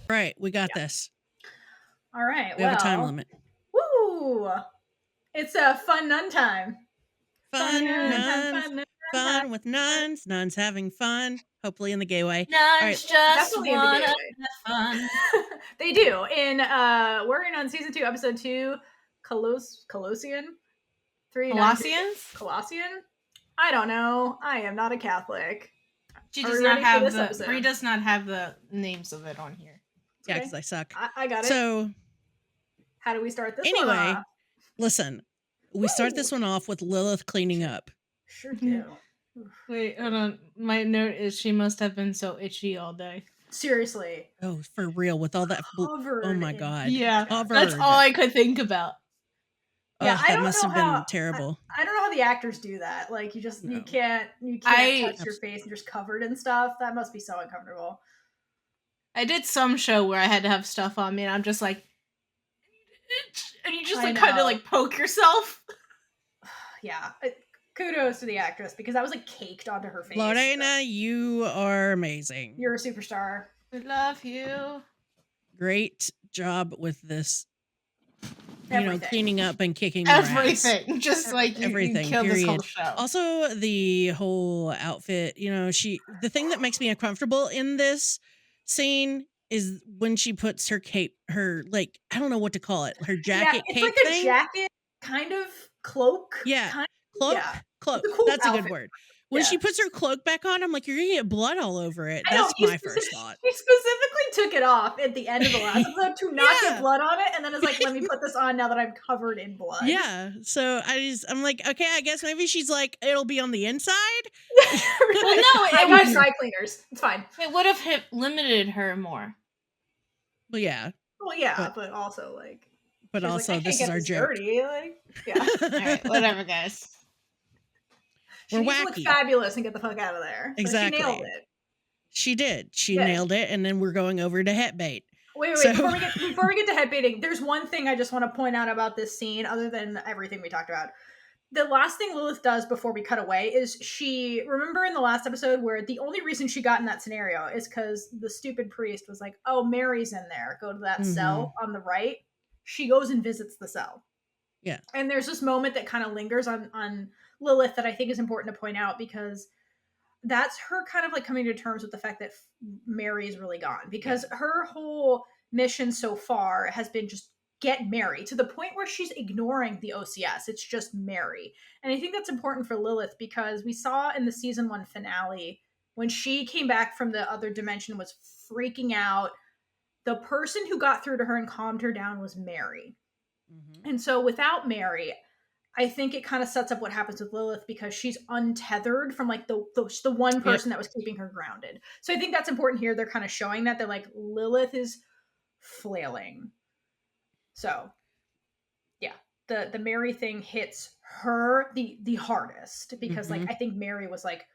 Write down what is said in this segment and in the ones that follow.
Right, we got this. All right, We have a time limit. Woo! It's a fun nun time. Fun nuns, fun fun with nuns, nuns having fun, hopefully in the gay way. Nuns just definitely in the wanna gay way. have fun. They do. In Working on season 2, episode 2, Colossian? Colossian? I don't know. I am not a Catholic. She does not have the Bree does not have the names of it on here. Yeah, because I suck. I got it. So how do we start this anyway, one off? Listen, we start this one off with Lilith cleaning up. Sure do. Wait, hold on. My note is she must have been so itchy all day. Seriously. Oh, for real, with all that oh my god. Yeah, covered. That's all I could think about. Yeah, I don't must know have been terrible. I don't know how the actors do that. Like you can't touch your face and just covered and stuff. That must be so uncomfortable. I did some show where I had to have stuff on me, and I'm just like, and you just like kind of like poke yourself. Yeah, kudos to the actress because that was like caked onto her face. Lorena, you are amazing. You're a superstar. We love you. Great job with this. Cleaning up and kicking everything. Ass. Just like everything. You killed period. This whole show. Also, the whole outfit. The thing that makes me uncomfortable in this scene is when she puts her cape, I don't know what to call it, her jacket, it's cape like thing. A jacket, kind of cloak. Yeah, kind of, cloak. Yeah. Cloak. Cool That's outfit. a good word. When she puts her cloak back on, I'm like, you're gonna get blood all over it. That's my first thought. She specifically took it off at the end of the last episode to not get blood on it, and then it's like, let me put this on now that I'm covered in blood. Yeah. So I'm like, okay, I guess maybe she's like, it'll be on the inside. Well, no, I got dry cleaners. It's fine. It would have limited her more. Well, yeah. Well, yeah, but also like. But also, like, this is our joke. Dirty. Like, yeah. All right, whatever, guys. We're wacky. Look fabulous and get the fuck out of there. So exactly. She nailed it. She did. She nailed it, and then we're going over to het bait. Wait. Before we get to head baiting, there's one thing I just want to point out about this scene, other than everything we talked about. The last thing Lilith does before we cut away is remember in the last episode where the only reason she got in that scenario is because the stupid priest was like, oh, Mary's in there. Go to that cell on the right. She goes and visits the cell. Yeah. And there's this moment that kind of lingers on Lilith that I think is important to point out because that's her kind of like coming to terms with the fact that Mary is really gone because her whole mission so far has been just get Mary to the point where she's ignoring the OCS. It's just Mary. And I think that's important for Lilith because we saw in the season 1 finale when she came back from the other dimension was freaking out. The person who got through to her and calmed her down was Mary. Mm-hmm. And so without Mary, I think it kind of sets up what happens with Lilith because she's untethered from like the one person that was keeping her grounded. So I think that's important here. They're kind of showing that they're like Lilith is flailing. So yeah, the Mary thing hits her the hardest because like I think Mary was like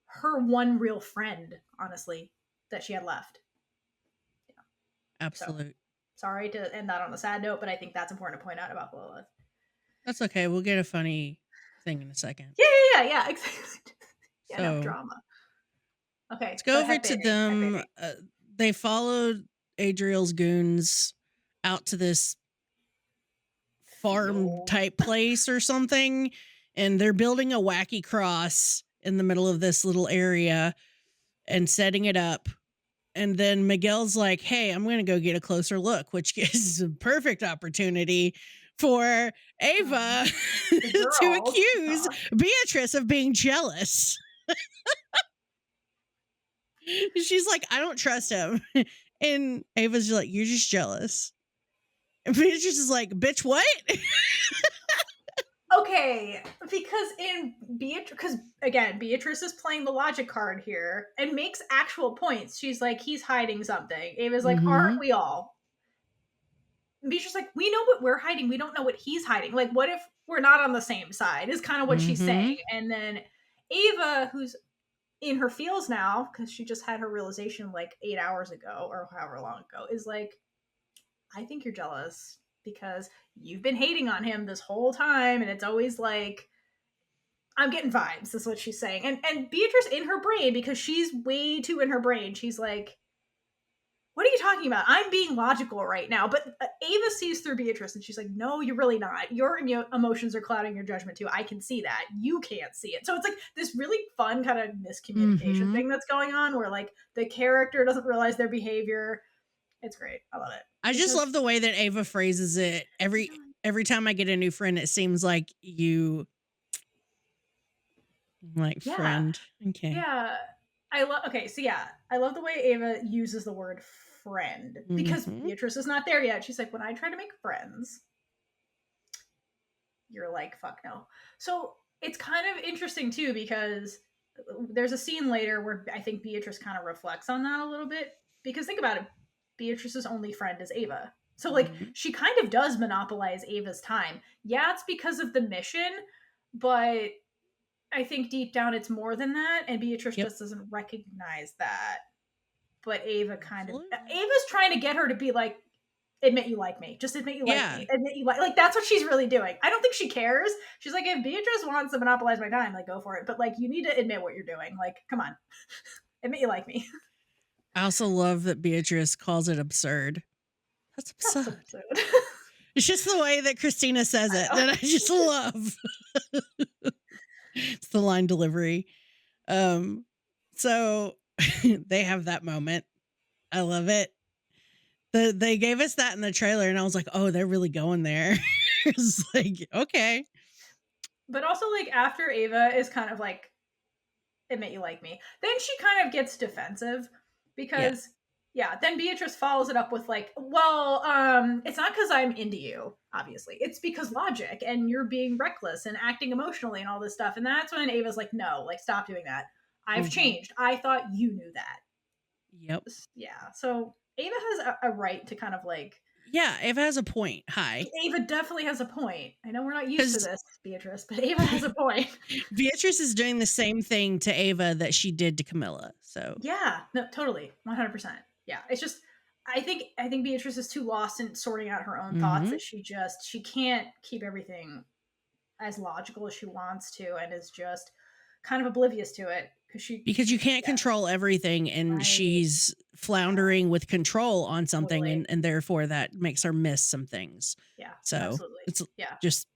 her one real friend, honestly, that she had left. Yeah. Absolutely. So, sorry to end that on a sad note, but I think that's important to point out about Lilith. That's okay. We'll get a funny thing in a second. Yeah, exactly. Enough drama. Okay. Let's go over to them. They followed Adriel's goons out to this farm type place or something, and they're building a wacky cross in the middle of this little area and setting it up. And then Miguel's like, hey, I'm going to go get a closer look, which is a perfect opportunity for Ava to accuse Beatrice of being jealous. She's like, I don't trust him. And Ava's like, you're just jealous. And Beatrice is like, bitch, what? Okay, because Beatrice is playing the logic card here and makes actual points. She's like, he's hiding something. Ava's like, aren't we all? Beatrice is like, we know what we're hiding. We don't know what he's hiding. Like, what if we're not on the same side? Is kind of what she's saying. And then Ava, who's in her feels now, because she just had her realization like 8 hours ago or however long ago, is like, I think you're jealous because you've been hating on him this whole time. And it's always like, I'm getting vibes, is what she's saying. And Beatrice in her brain, because she's way too in her brain, she's like, what are you talking about? I'm being logical right now. But Ava sees through Beatrice and she's like, no, you're really not. Your emotions are clouding your judgment too. I can see that. You can't see it. So it's like this really fun kind of miscommunication thing that's going on where like the character doesn't realize their behavior. It's great. I love it. I just love the way that Ava phrases it. Every time I get a new friend, it seems like you like friend. Okay. Yeah. I love the way Ava uses the word friend because Beatrice is not there yet. She's like, when I try to make friends, you're like, fuck no. So it's kind of interesting too because there's a scene later where I think Beatrice kind of reflects on that a little bit because think about it, Beatrice's only friend is Ava. So like she kind of does monopolize Ava's time. Yeah, it's because of the mission, but I think deep down it's more than that, and Beatrice just doesn't recognize that. But Ava Ava's trying to get her to be like, admit you like me. Just admit you like me. Admit you like that's what she's really doing. I don't think she cares. She's like, if Beatrice wants to monopolize my time, like go for it. But like you need to admit what you're doing. Like, come on. Admit you like me. I also love that Beatrice calls it absurd. That's absurd. It's just the way that Christina says it that I just love. It's the line delivery. So they have that moment. I love it. They gave us that in the trailer and I was like, oh, they're really going there. It's like, okay. But also like after Ava is kind of like, admit you like me, then she kind of gets defensive because then Beatrice follows it up with like, well, it's not because I'm into you, obviously. It's because logic and you're being reckless and acting emotionally and all this stuff. And that's when Ava's like, no, like stop doing that. I've changed. I thought you knew that. Yep. Yeah. So Ava has a right to kind of like. Yeah, Ava has a point. Hi. Ava definitely has a point. I know we're not used to this, Beatrice, but Ava has a point. Beatrice is doing the same thing to Ava that she did to Camilla. So yeah, no, totally, 100%. Yeah, it's just I think Beatrice is too lost in sorting out her own thoughts that she can't keep everything as logical as she wants to, and is just kind of oblivious to it because you can't control everything, and she's floundering with control on something, and therefore that makes her miss some things. Yeah, so absolutely. It's just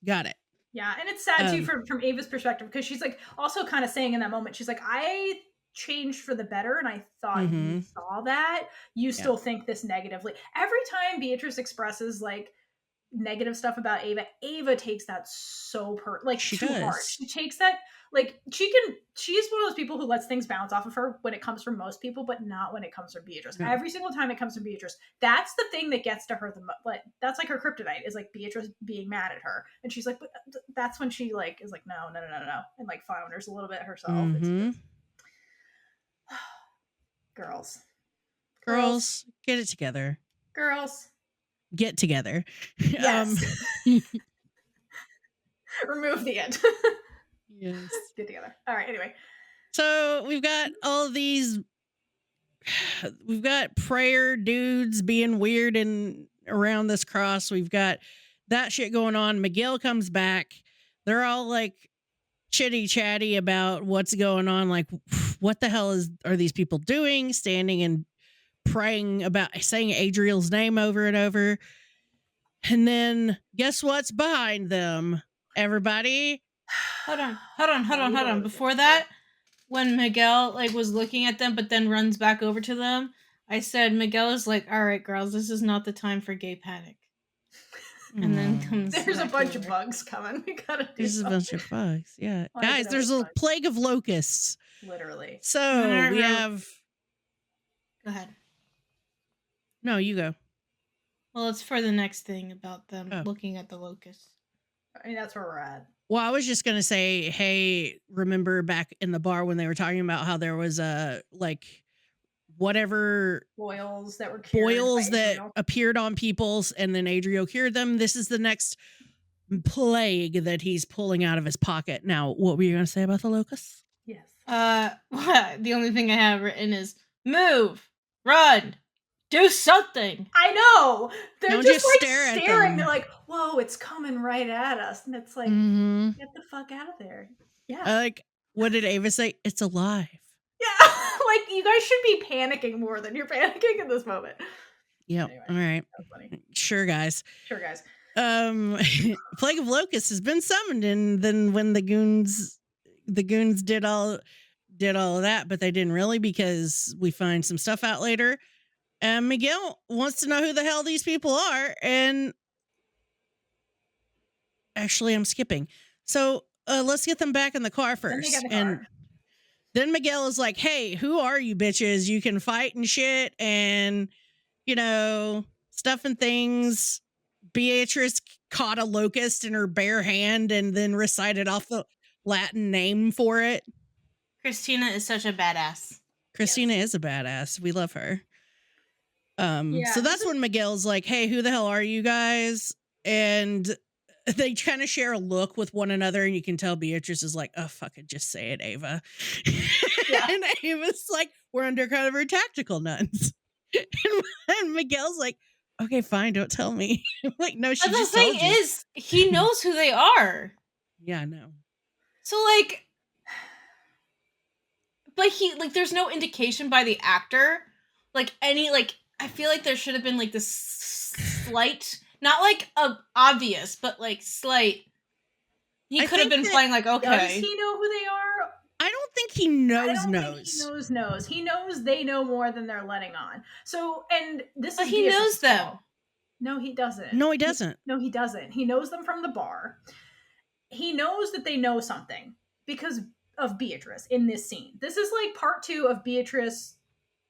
got it. Yeah, and it's sad too from Ava's perspective because she's like also kind of saying in that moment, she's like, I changed for the better and I thought you saw that. You still think this negatively. Every time Beatrice expresses like negative stuff about Ava takes that so she too does. hard. She takes that like she's one of those people who lets things bounce off of her when it comes from most people, but not when it comes from Beatrice. No. Every single time it comes from Beatrice, that's the thing that gets to her the most. Like that's like her kryptonite is like Beatrice being mad at her, and she's like, but that's when she like is like no, and like flounders a little bit herself. It's Girls, get it together. Girls, get together. Yes. Remove the end. Yes. Get together. All right. Anyway. So we've got all these. We've got prayer dudes being weird and around this cross. We've got that shit going on. Miguel comes back. They're all like chitty chatty about what's going on. Like, what the hell are these people doing? Standing and praying about saying Adriel's name over and over. And then guess what's behind them? Everybody. Hold on. Before that, when Miguel like was looking at them, but then runs back over to them, I said, Miguel is like, all right, girls, this is not the time for gay panic. And then comes there's a bunch of bugs coming. We gotta do There's something. a bunch of bugs. Yeah. Guys, there's a plague of locusts. Literally. So we have. Go ahead. No, you go. Well, it's for the next thing about them looking at the locusts. I mean, that's where we're at. Well, I was just going to say, hey, remember back in the bar when they were talking about how there was whatever boils that appeared on people's and then Adriel cured them. This is the next plague that he's pulling out of his pocket. Now, what were you going to say about the locusts? Yes. The only thing I have written is move, run, do something. I know. They're just like staring. They're like, whoa, it's coming right at us. And it's like, get the fuck out of there. Yeah. Like, what did Ava say? It's alive. Yeah. like, you guys should be panicking more than you're panicking in this moment. Yep. Anyway, All right. that was funny. Sure, guys. Sure, guys. Plague of Locusts has been summoned, and then when the goons did all of that, but they didn't really, because we find some stuff out later. And Miguel wants to know who the hell these people are. And actually, I'm skipping. So let's get them back in the car Then they first. get in the And car. then Miguel is like, hey, who are you bitches? You can fight and shit and, stuff and things. Beatrice caught a locust in her bare hand and then recited off the Latin name for it. Christina is such a badass. Christina is a badass. We love her. Yeah, So that's when Miguel's like, hey, who the hell are you guys? And they kind of share a look with one another, and you can tell Beatrice is like, oh, fuck it, just say it, Ava. Yeah. And Ava's like, we're undercover tactical nuns. And Miguel's like, okay, fine, don't tell me. I'm like, no, she But the just thing told you. is, he knows who they are. Yeah, I know. So, like, but there's no indication by the actor, I feel like there should have been, like, this slight, not, like, obvious, but, like, slight. He could have been playing, like, okay. Does he know who they are? I don't think he knows. I don't think he knows. He knows they know more than they're letting on. So, and this But is he knows them. fault. No, he doesn't. No, he doesn't. No, he doesn't. He knows them from the bar. He knows that they know something because of Beatrice in this scene. This is like part 2 of Beatrice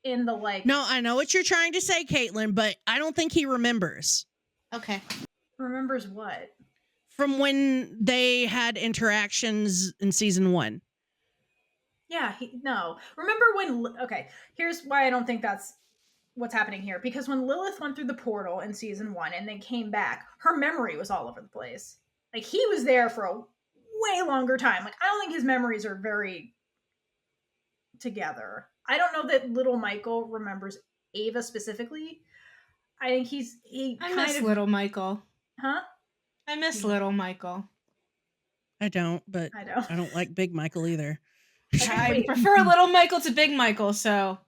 in the like. No, I know what you're trying to say, Kaitlynn, but I don't think he remembers. Okay. Remembers what? From when they had interactions in season 1. Yeah, no. Remember when, okay, here's why I don't think that's what's happening here. Because when Lilith went through the portal in season 1 and then came back, her memory was all over the place. Like, he was there for a way longer time. Like, I don't think his memories are very together. I don't know that little Michael remembers Ava specifically. I think I miss little Michael. Huh? I miss little Michael. I don't, but I don't. I don't like Big Michael either. I prefer little Michael to Big Michael, so.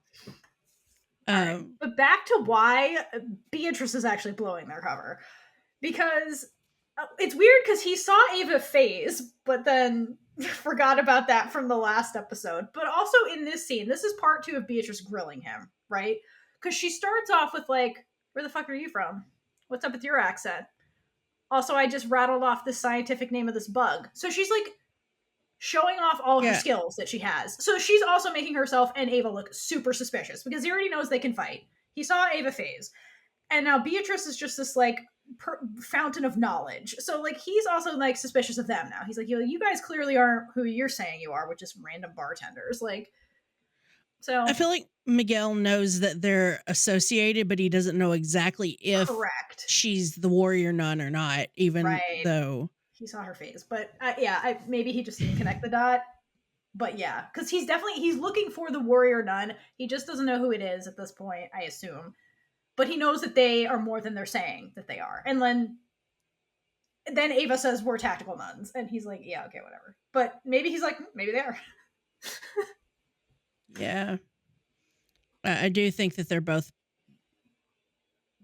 Right. But back to why Beatrice is actually blowing their cover. Because it's weird because he saw Ava phase, but then forgot about that from the last episode. But also in this scene, this is part 2 of Beatrice grilling him, right? Because she starts off with like, where the fuck are you from? What's up with your accent? Also, I just rattled off the scientific name of this bug. So she's like showing off all her skills that she has. So she's also making herself and Ava look super suspicious because he already knows they can fight. He saw Ava phase. And now Beatrice is just this like fountain of knowledge. So like he's also like suspicious of them now. He's like, you guys clearly aren't who you're saying you are, which is random bartenders. Like, so I feel like Miguel knows that they're associated, but he doesn't know exactly if she's the warrior nun or not, even though he saw her face. But maybe he just didn't connect the dot. But yeah, because he's looking for the warrior nun. He just doesn't know who it is at this point, I assume. But he knows that they are more than they're saying that they are. And then Ava says, we're tactical nuns. And he's like, yeah, okay, whatever. But maybe he's like, maybe they are. Yeah. I do think that they're both,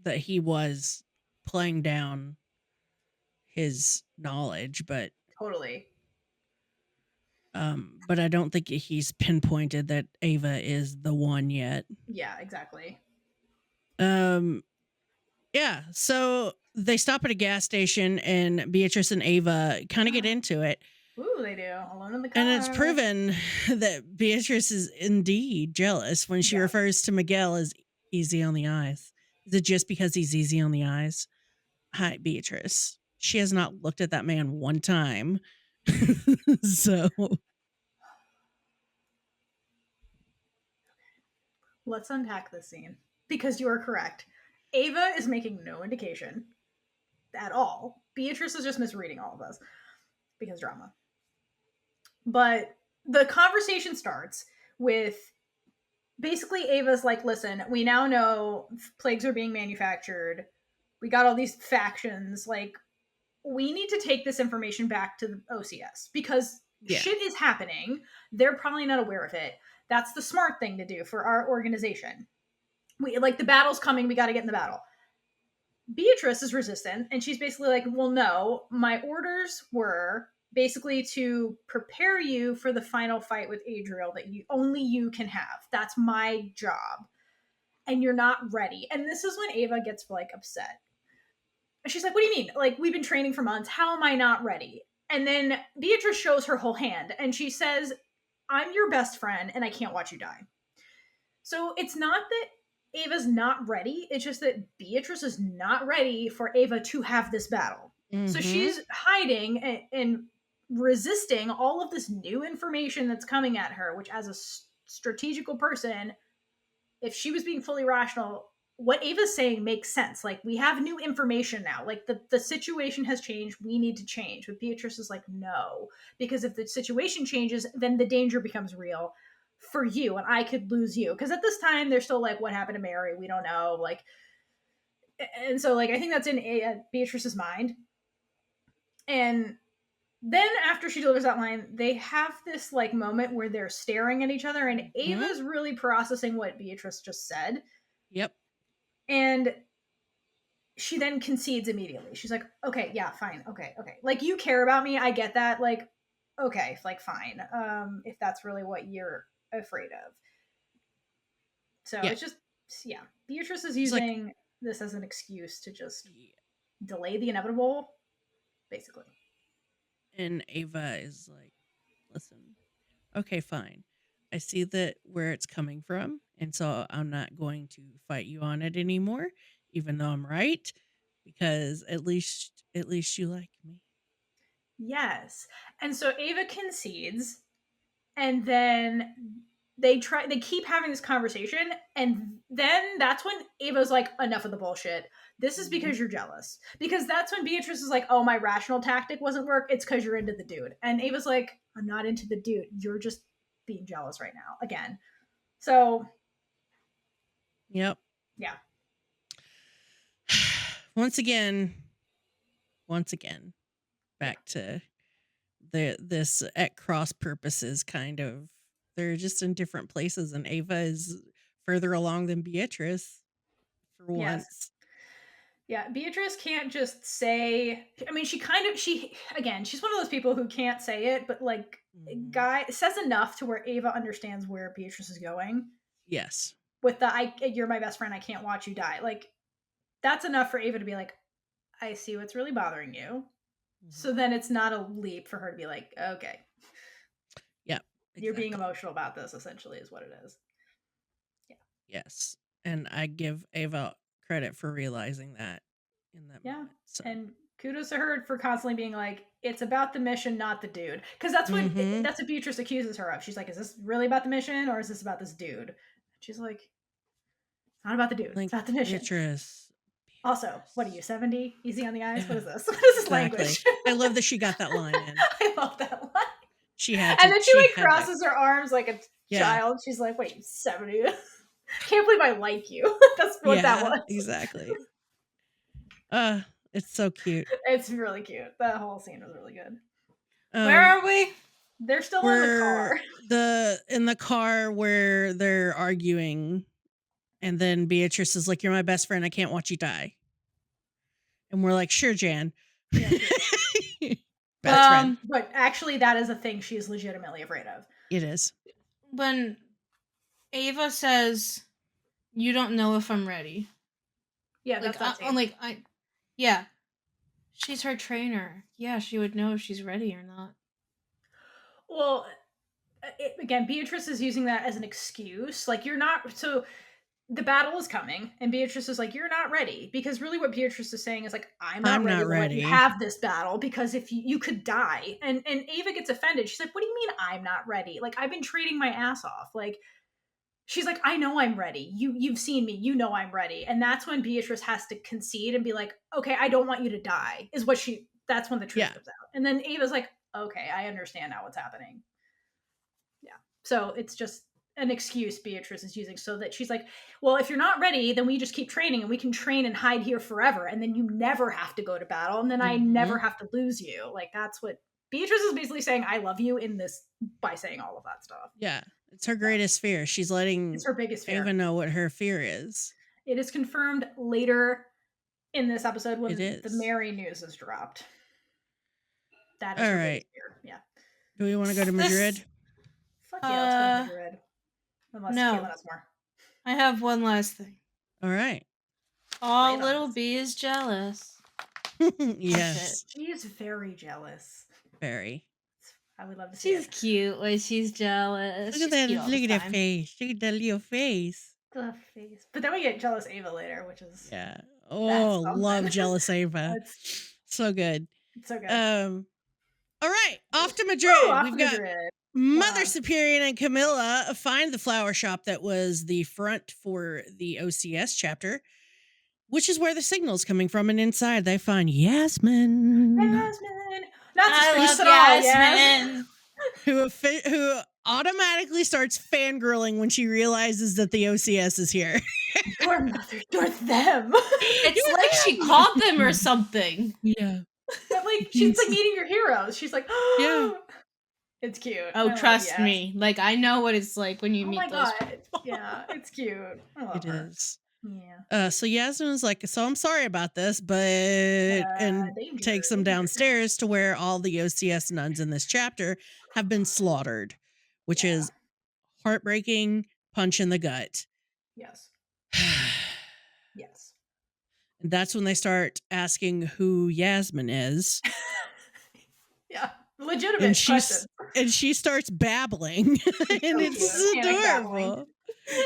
that he was playing down his knowledge, but totally. But I don't think he's pinpointed that Ava is the one yet. Yeah, exactly. Yeah, so they stop at a gas station and Beatrice and Ava kind of get into it. Ooh, they do. Alone in the car. And it's proven that Beatrice is indeed jealous when she refers to Miguel as easy on the eyes. Is it just because he's easy on the eyes? Hi, Beatrice. She has not looked at that man one time. So let's unpack this scene because you are correct. Ava is making no indication at all. Beatrice is just misreading all of this because drama. But the conversation starts with basically Ava's like, listen, we now know plagues are being manufactured. We got all these factions. Like, we need to take this information back to the OCS because Yeah. Shit is happening. They're probably not aware of it. That's the smart thing to do for our organization. We like the battle's coming. We got to get in the battle. Beatrice is resistant, and she's basically like, well, no, my orders were basically to prepare you for the final fight with Adriel that only you can have. That's my job. And you're not ready. And this is when Ava gets like upset. She's like, what do you mean? Like, we've been training for months. How am I not ready? And then Beatrice shows her whole hand and she says, I'm your best friend and I can't watch you die. So it's not that Ava's not ready. It's just that Beatrice is not ready for Ava to have this battle. Mm-hmm. So she's hiding and resisting all of this new information that's coming at her, which as a strategical person, if she was being fully rational, what Ava's saying makes sense. Like, we have new information now. Like, the situation has changed. We need to change. But Beatrice is like, no. Because if the situation changes, then the danger becomes real for you. And I could lose you. Because at this time, they're still like, what happened to Mary? We don't know. Like, and so, like, I think that's in Beatrice's mind. And then after she delivers that line, they have this, like, moment where they're staring at each other. And Ava's really processing what Beatrice just said. Yep. And she then concedes immediately. She's like, okay, yeah, fine. Okay. Like, you care about me. I get that. Like, okay, like, fine. If that's really what you're afraid of. So it's just, yeah. Beatrice is using this as an excuse to just delay the inevitable, basically. And Ava is like, listen, okay, fine. I see that where it's coming from, and so I'm not going to fight you on it anymore, even though I'm right, because at least you like me. Yes. And so Ava concedes, and then they keep having this conversation, and then that's when Ava's like, enough of the bullshit. This is because you're jealous. Because that's when Beatrice is like, oh, my rational tactic wasn't work. It's because you're into the dude. And Ava's like, I'm not into the dude. You're just being jealous right now again. So yep. Yeah. Once again, back to this at cross purposes kind of. They're just in different places, and Ava is further along than Beatrice for once. Yeah, Beatrice can't just say, I mean, she's one of those people who can't say it, but like, Guy says enough to where Ava understands where Beatrice is going. Yes. With the, you're my best friend, I can't watch you die. Like, that's enough for Ava to be like, I see what's really bothering you. Mm-hmm. So then it's not a leap for her to be like, okay. Yeah. Exactly. You're being emotional about this, essentially, is what it is. Yeah. Yes. And I give Ava credit for realizing that in that moment. So. And kudos to her for constantly being like, it's about the mission, not the dude. Because that's what Beatrice accuses her of. She's like, is this really about the mission, or is this about this dude? She's like, it's not about the dude. It's about the mission. Beatrice. Also, what are you, 70? Easy on the eyes? What is this? What is this language? I love that she got that line in. I love that line. She had to, and then she crosses her arms like a child. She's like, wait, 70? Can't believe I like you. That's what that was. Exactly. It's so cute. It's really cute. That whole scene was really good. Where are we? They're still in the car. In the car where they're arguing, and then Beatrice is like, "You're my best friend. I can't watch you die." And we're like, "Sure, Jan." Yeah, sure. Best friend. But actually, that is a thing she's legitimately afraid of. It is. When Ava says, "You don't know if I'm ready." Yeah, like, that's yeah. She's her trainer. Yeah, she would know if she's ready or not. Well, again, Beatrice is using that as an excuse. Like, you're not... So, the battle is coming, and Beatrice is like, you're not ready. Because really what Beatrice is saying is like, I'm not ready to have this battle, because if you could die. And Ava gets offended. She's like, what do you mean I'm not ready? Like, I've been training my ass off. Like, she's like, I know I'm ready. You've seen me. You know I'm ready. And that's when Beatrice has to concede and be like, okay, I don't want you to die, that's when the truth comes out. And then Ava's like, okay, I understand now what's happening. Yeah. So it's just an excuse Beatrice is using so that she's like, well, if you're not ready, then we just keep training, and we can train and hide here forever. And then you never have to go to battle. And then I never have to lose you. Like, that's what Beatrice is basically saying I love you in this by saying all of that stuff. Yeah. It's her greatest fear. She's letting It's her biggest fear. Ava know what her fear is. It is confirmed later in this episode when It is. the Mary news is dropped. That is All her right. biggest fear. Yeah. Do we want to go to Madrid? Fuck yeah, let's go to Madrid. Unless no. Kaitlynn has more. I have one last thing. All right. Oh, Right little on. B is jealous. Yes. She's very jealous. Very. I would love to see She's it. cute when she's jealous. Look at that. Look at that face. Look at that little face. The face. But then we get jealous Ava later, which is Yeah. Oh, love jealous Ava. So good. It's so good. All right. Off to Madrid. We've got Mother Superior and Camilla find the flower shop that was the front for the OCS chapter, which is where the signal's coming from. And inside they find Yasmin. Not I love Yasmin. Who automatically starts fangirling when she realizes that the OCS is here. Your mother, you're them. It's like she called them or something. Yeah. Like she's like meeting your heroes. She's like, yeah. It's cute. Oh, trust me. Like I know what it's like when you meet those people. Yeah, it's cute. It is. Yeah. So Yasmin's like, so I'm sorry about this, but and takes them downstairs to where all the OCS nuns in this chapter have been slaughtered, which is heartbreaking, punch in the gut. Yes. Yes. And that's when they start asking who Yasmin is. Yeah. Legitimate question. And she starts babbling. And it's adorable.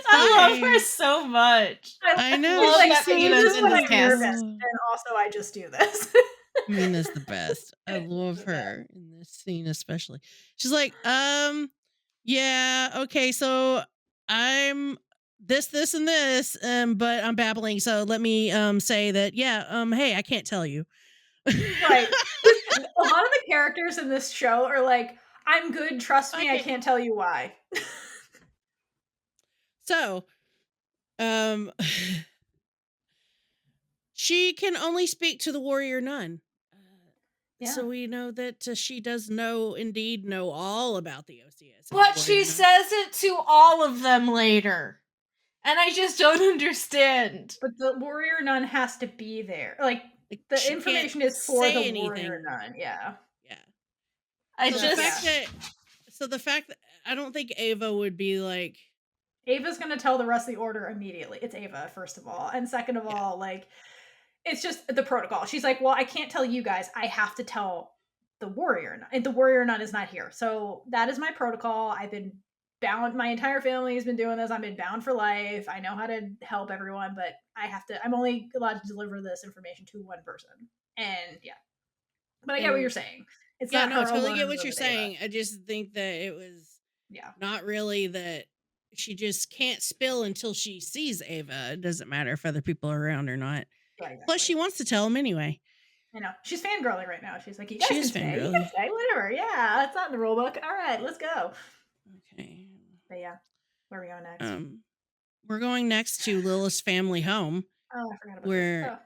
I love her so much. I know. Like, she's so this is when I'm nervous. nervous, and also I just do this. Mina's the best. I love her in this scene especially. She's like, yeah, okay, so I'm this, and this, but I'm babbling, so let me say that, hey, I can't tell you. Right. A lot of the characters in this show are like, I'm good, trust me, I can't tell you why. So, she can only speak to the warrior nun. So we know that she does know all about the OCS. But she says it to all of them later. And I just don't understand. But the warrior nun has to be there. Like the information is for the warrior nun. Yeah. Yeah. The fact that I don't think Ava would be like, Ava's going to tell the rest of the order immediately. It's Ava, first of all. And second of all, like, it's just the protocol. She's like, well, I can't tell you guys. I have to tell the warrior nun. And the warrior nun is not here. So that is my protocol. I've been bound. My entire family has been doing this. I've been bound for life. I know how to help everyone, but I'm only allowed to deliver this information to one person. And but I get what you're saying. It's not I totally get what you're saying. I just think that it was not really that she just can't spill until she sees Ava. It doesn't matter if other people are around or not. Yeah, exactly. Plus, she wants to tell him anyway. I know. She's fangirling right now. She's like, you guys can stay, whatever. Yeah, it's not in the rule book. All right, let's go. Okay. But yeah, where are we going next? We're going next to Lilith's family home. Oh, I forgot about where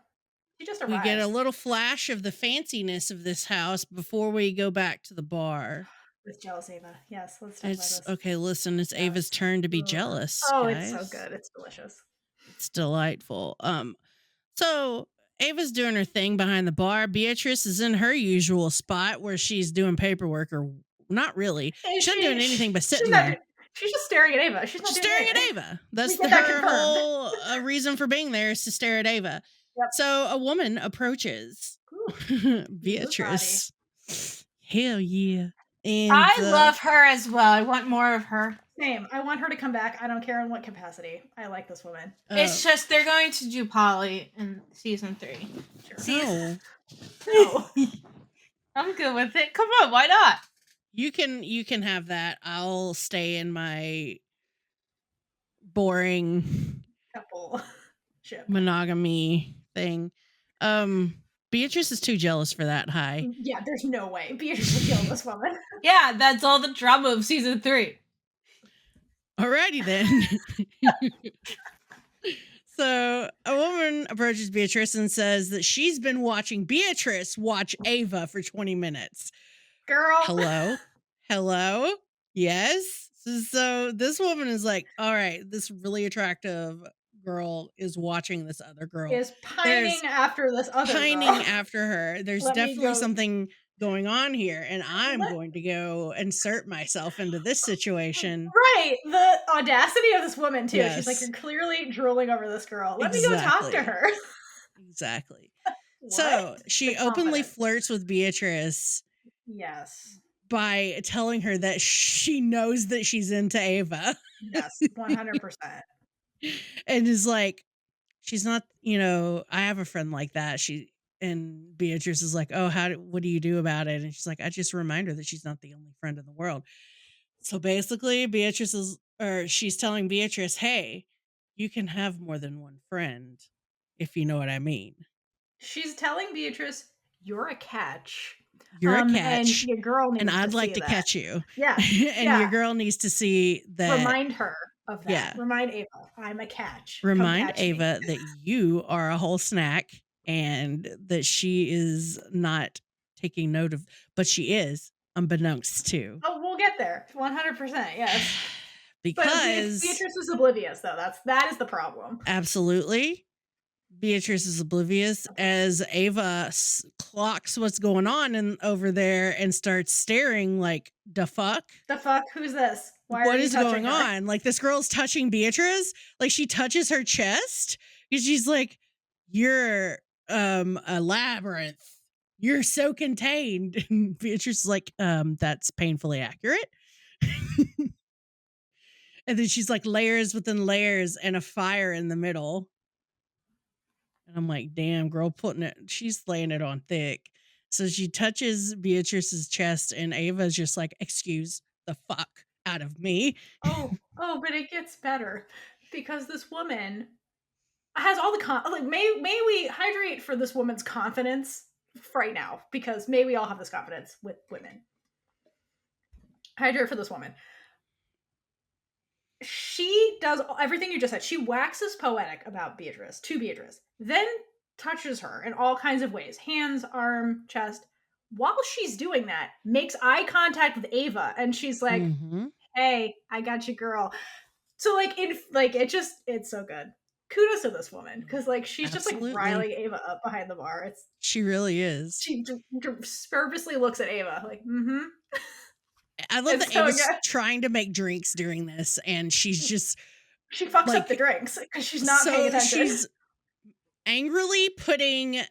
she just arrives. We get a little flash of the fanciness of this house before we go back to the bar. With jealous Ava. Yes, let's talk about this. Okay, listen, it's Ava's turn to be jealous. Oh, guys. It's so good. It's delicious. It's delightful. So Ava's doing her thing behind the bar. Beatrice is in her usual spot where she's doing paperwork, or not really. She's not doing anything but sitting there. She's just staring at Ava. She's not staring at Ava. That's her whole reason for being there, is to stare at Ava. Yep. So a woman approaches Beatrice. Hell yeah. And, I love her as well. I want more of her. Same. I want her to come back. I don't care in what capacity. I like this woman. It's just they're going to do Polly in season 3. Sure. No. I'm good with it. Come on, why not? You can have that. I'll stay in my boring couple ship monogamy thing. Beatrice is too jealous for that. Hi. Yeah, there's no way Beatrice would kill this woman. Yeah, that's all the drama of season 3. Alrighty then. So a woman approaches Beatrice and says that she's been watching Beatrice watch Ava for 20 minutes, Girl. Hello. Yes. So this woman is like, all right, this really attractive girl is watching this other girl. Is pining after this other pining girl. after her. There's Let me definitely go- something going on here, and I'm Let- going to go insert myself into this situation. Right. The audacity of this woman, too. She's like, Yes. you're clearly drooling over this girl. Let me go talk to Exactly. her. Exactly. What? So she The openly confidence. flirts with Beatrice Yes. by telling her that she knows that she's into Ava. Yes. 100%. And is like, she's not, I have a friend like that. And Beatrice is like, oh, what do you do about it? And she's like, I just remind her that she's not the only friend in the world. So basically she's telling Beatrice, hey, you can have more than one friend, if you know what I mean. She's telling Beatrice, you're a catch. You're a And catch, your girl needs and I'd to like see to that. catch you. Yeah. And your girl needs to see that. Remind her of that. Yeah. Remind Ava, I'm a catch. Remind Come catch me. Ava that you are a whole snack and that she is not taking note of, but she is, unbeknownst to. Oh, we'll get there. 100%. Yes. Because But Beatrice is oblivious, though. That is the problem. Absolutely. Beatrice is oblivious as Ava clocks what's going on over there and starts staring like, the fuck? The fuck? Who's this? What is going on? Like, this girl's touching Beatrice. Like, she touches her chest because she's like, you're a labyrinth. You're so contained. And Beatrice is like, that's painfully accurate. And then she's like, layers within layers and a fire in the middle. And I'm like, damn, girl, she's laying it on thick. So she touches Beatrice's chest, and Ava's just like, excuse the fuck out of me. Oh, but it gets better because this woman has all the may we hydrate for this woman's confidence right now, because may we all have this confidence with women. Hydrate for this woman. She does everything you just said. She waxes poetic about Beatrice to Beatrice, then touches her in all kinds of ways. Hands, arm, chest. While she's doing that, makes eye contact with Ava, and she's like, hey, I got you, girl. So it's so good. Kudos to this woman, because she's Absolutely. just riling Ava up behind the bar. She really is. She purposely looks at Ava like, I love that Ava's trying to make drinks during this, and she's just she fucks up the drinks because she's not paying attention. She's angrily putting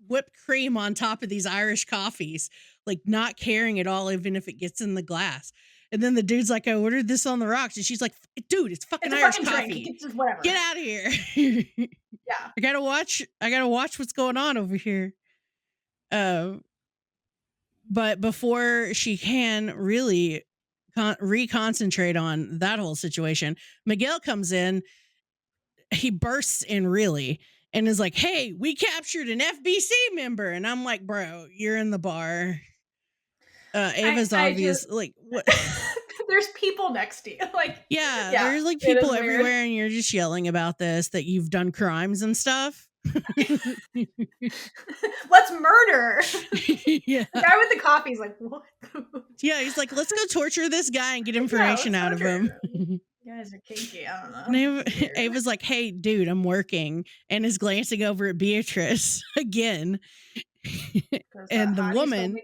whipped cream on top of these Irish coffees, like not caring at all, even if it gets in the glass. And then the dude's like, I ordered this on the rocks. And she's like, dude, it's fucking Irish coffee. Whatever. Get out of here. Yeah. I gotta watch what's going on over here. But before she can really reconcentrate on that whole situation, Miguel comes in. He bursts in really and is like, hey, we captured an FBC member. And I'm like, bro, you're in the bar. Ava's obvious. Like, what? There's people next to you. Yeah, there's like people everywhere, and you're just yelling about this, that you've done crimes and stuff. Let's murder. Yeah. The guy with the coffee's like, what? Yeah, he's like, let's go torture this guy and get information out of him. You guys are kinky. I don't know. And Ava's like, hey, dude, I'm working, and is glancing over at Beatrice again. And the woman,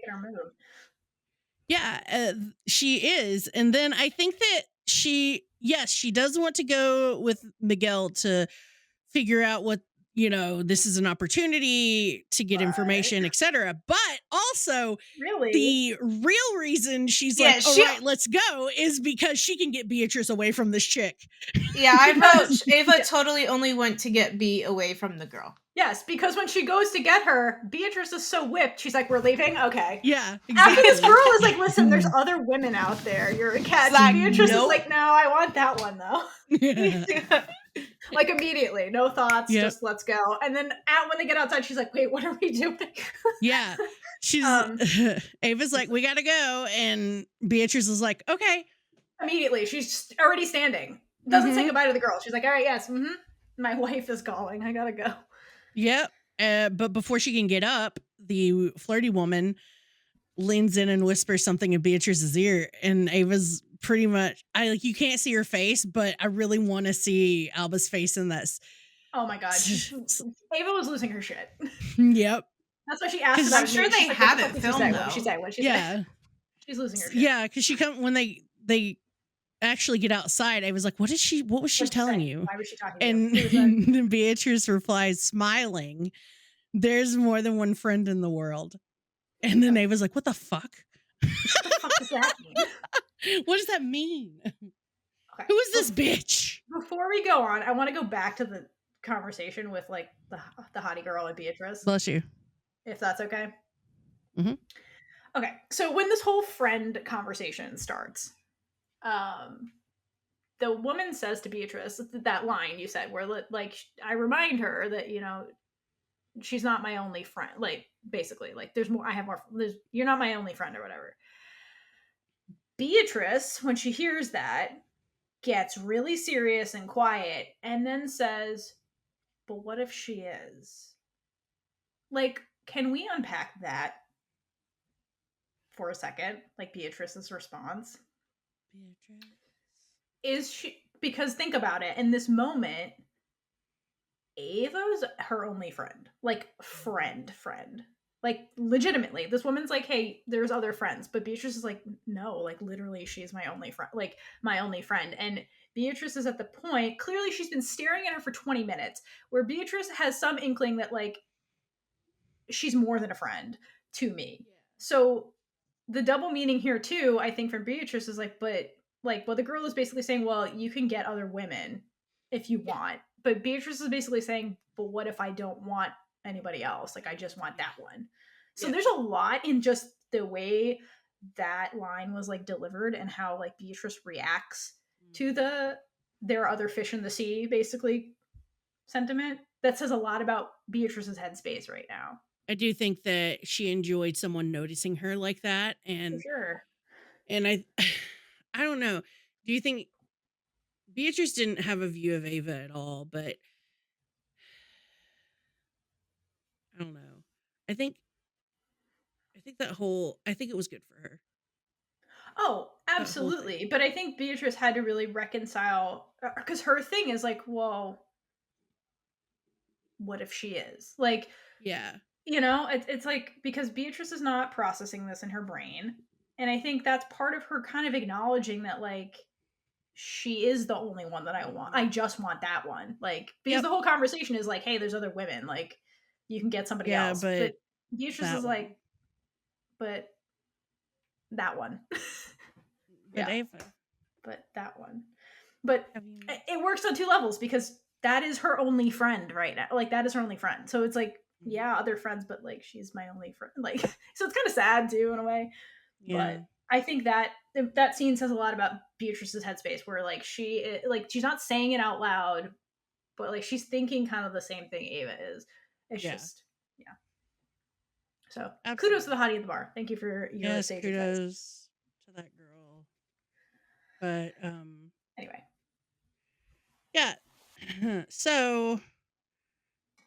yeah, she is. And then I think that she does want to go with Miguel to figure out what, this is an opportunity to get information, etc. But also, the real reason she's like, all right, let's go, is because she can get Beatrice away from this chick. Yeah, I vouch. Ava totally only went to get B away from the girl. Yes, because when she goes to get her, Beatrice is so whipped. She's like, we're leaving? Okay. Yeah, exactly. After this girl is like, listen, there's other women out there. You're a catch. Like, Beatrice is like, no, I want that one, though. Yeah. Like, immediately. No thoughts. Yep. Just let's go. And then when they get outside, she's like, wait, what are we doing? Yeah. She's Ava's like, we gotta go. And Beatrice is like, okay. Immediately. She's already standing. Doesn't say goodbye to the girl. She's like, all right, yes. My wife is calling. I gotta go. Yep. But before she can get up, the flirty woman leans in and whispers something in Beatrice's ear, and Ava's pretty much, you can't see her face, but I really want to see Alba's face in that. Oh my god, Ava was losing her shit. Yep. That's why she asked about I'm sure they have it filmed, What did she say? What did she say? She's losing her shit. Yeah, because when they actually get outside, I was like, what was she telling you? Why was she talking and to you? And Beatrice replies, smiling, there's more than one friend in the world. And then Ava's like, what the fuck? What the fuck does that mean? What does that mean? Okay. Who is this bitch? Before we go on, I want to go back to the conversation with like the hottie girl and Beatrice. Bless you. If that's okay. Mm-hmm. Okay, so when this whole friend conversation starts, the woman says to Beatrice that line you said, where like I remind her that, you know, she's not my only friend. Like basically, like there's more. I have more. You're not my only friend or whatever. Beatrice, when she hears that, gets really serious and quiet, and then says, "But what if she is?" Like, can we unpack that for a second? Like Beatrice's response. Beatrice. Is she, because think about it, in this moment, Ava's her only friend. Like friend. Like legitimately. This woman's like, hey, there's other friends. But Beatrice is like, no, like literally she's my only friend. Like my only friend. And Beatrice is at the point, clearly she's been staring at her for 20 minutes, where Beatrice has some inkling that like she's more than a friend to me. Yeah. So the double meaning here too, I think from Beatrice is like, but like, well, the girl is basically saying, well, you can get other women if you want. But Beatrice is basically saying, but what if I don't want anybody else? Like, I just want that one. So there's a lot in just the way that line was like delivered and how like Beatrice reacts to there are other fish in the sea, basically sentiment. That says a lot about Beatrice's headspace right now. I do think that she enjoyed someone noticing her like that. And for sure. And I don't know. Do you think Beatrice didn't have a view of Ava at all? But I don't know. I think it was good for her. Oh, absolutely. But I think Beatrice had to really reconcile, because her thing is like, well, what if she is? Like, yeah. You know, it's like, because Beatrice is not processing this in her brain. And I think that's part of her kind of acknowledging that, like, she is the only one that I want. I just want that one. Like, because the whole conversation is like, hey, there's other women. Like, you can get somebody else. But Beatrice is like, but that one. But that one. But it works on two levels, because that is her only friend right now. Like, that is her only friend. So it's like, yeah, other friends, but like she's my only friend. Like, so it's kind of sad too in a way. Yeah. But I think that scene says a lot about Beatrice's headspace, where like she's not saying it out loud, but like she's thinking kind of the same thing Ava is. It's just So kudos to the hottie at the bar. Thank you for your sage advice. Kudos to that girl. But anyway, yeah. So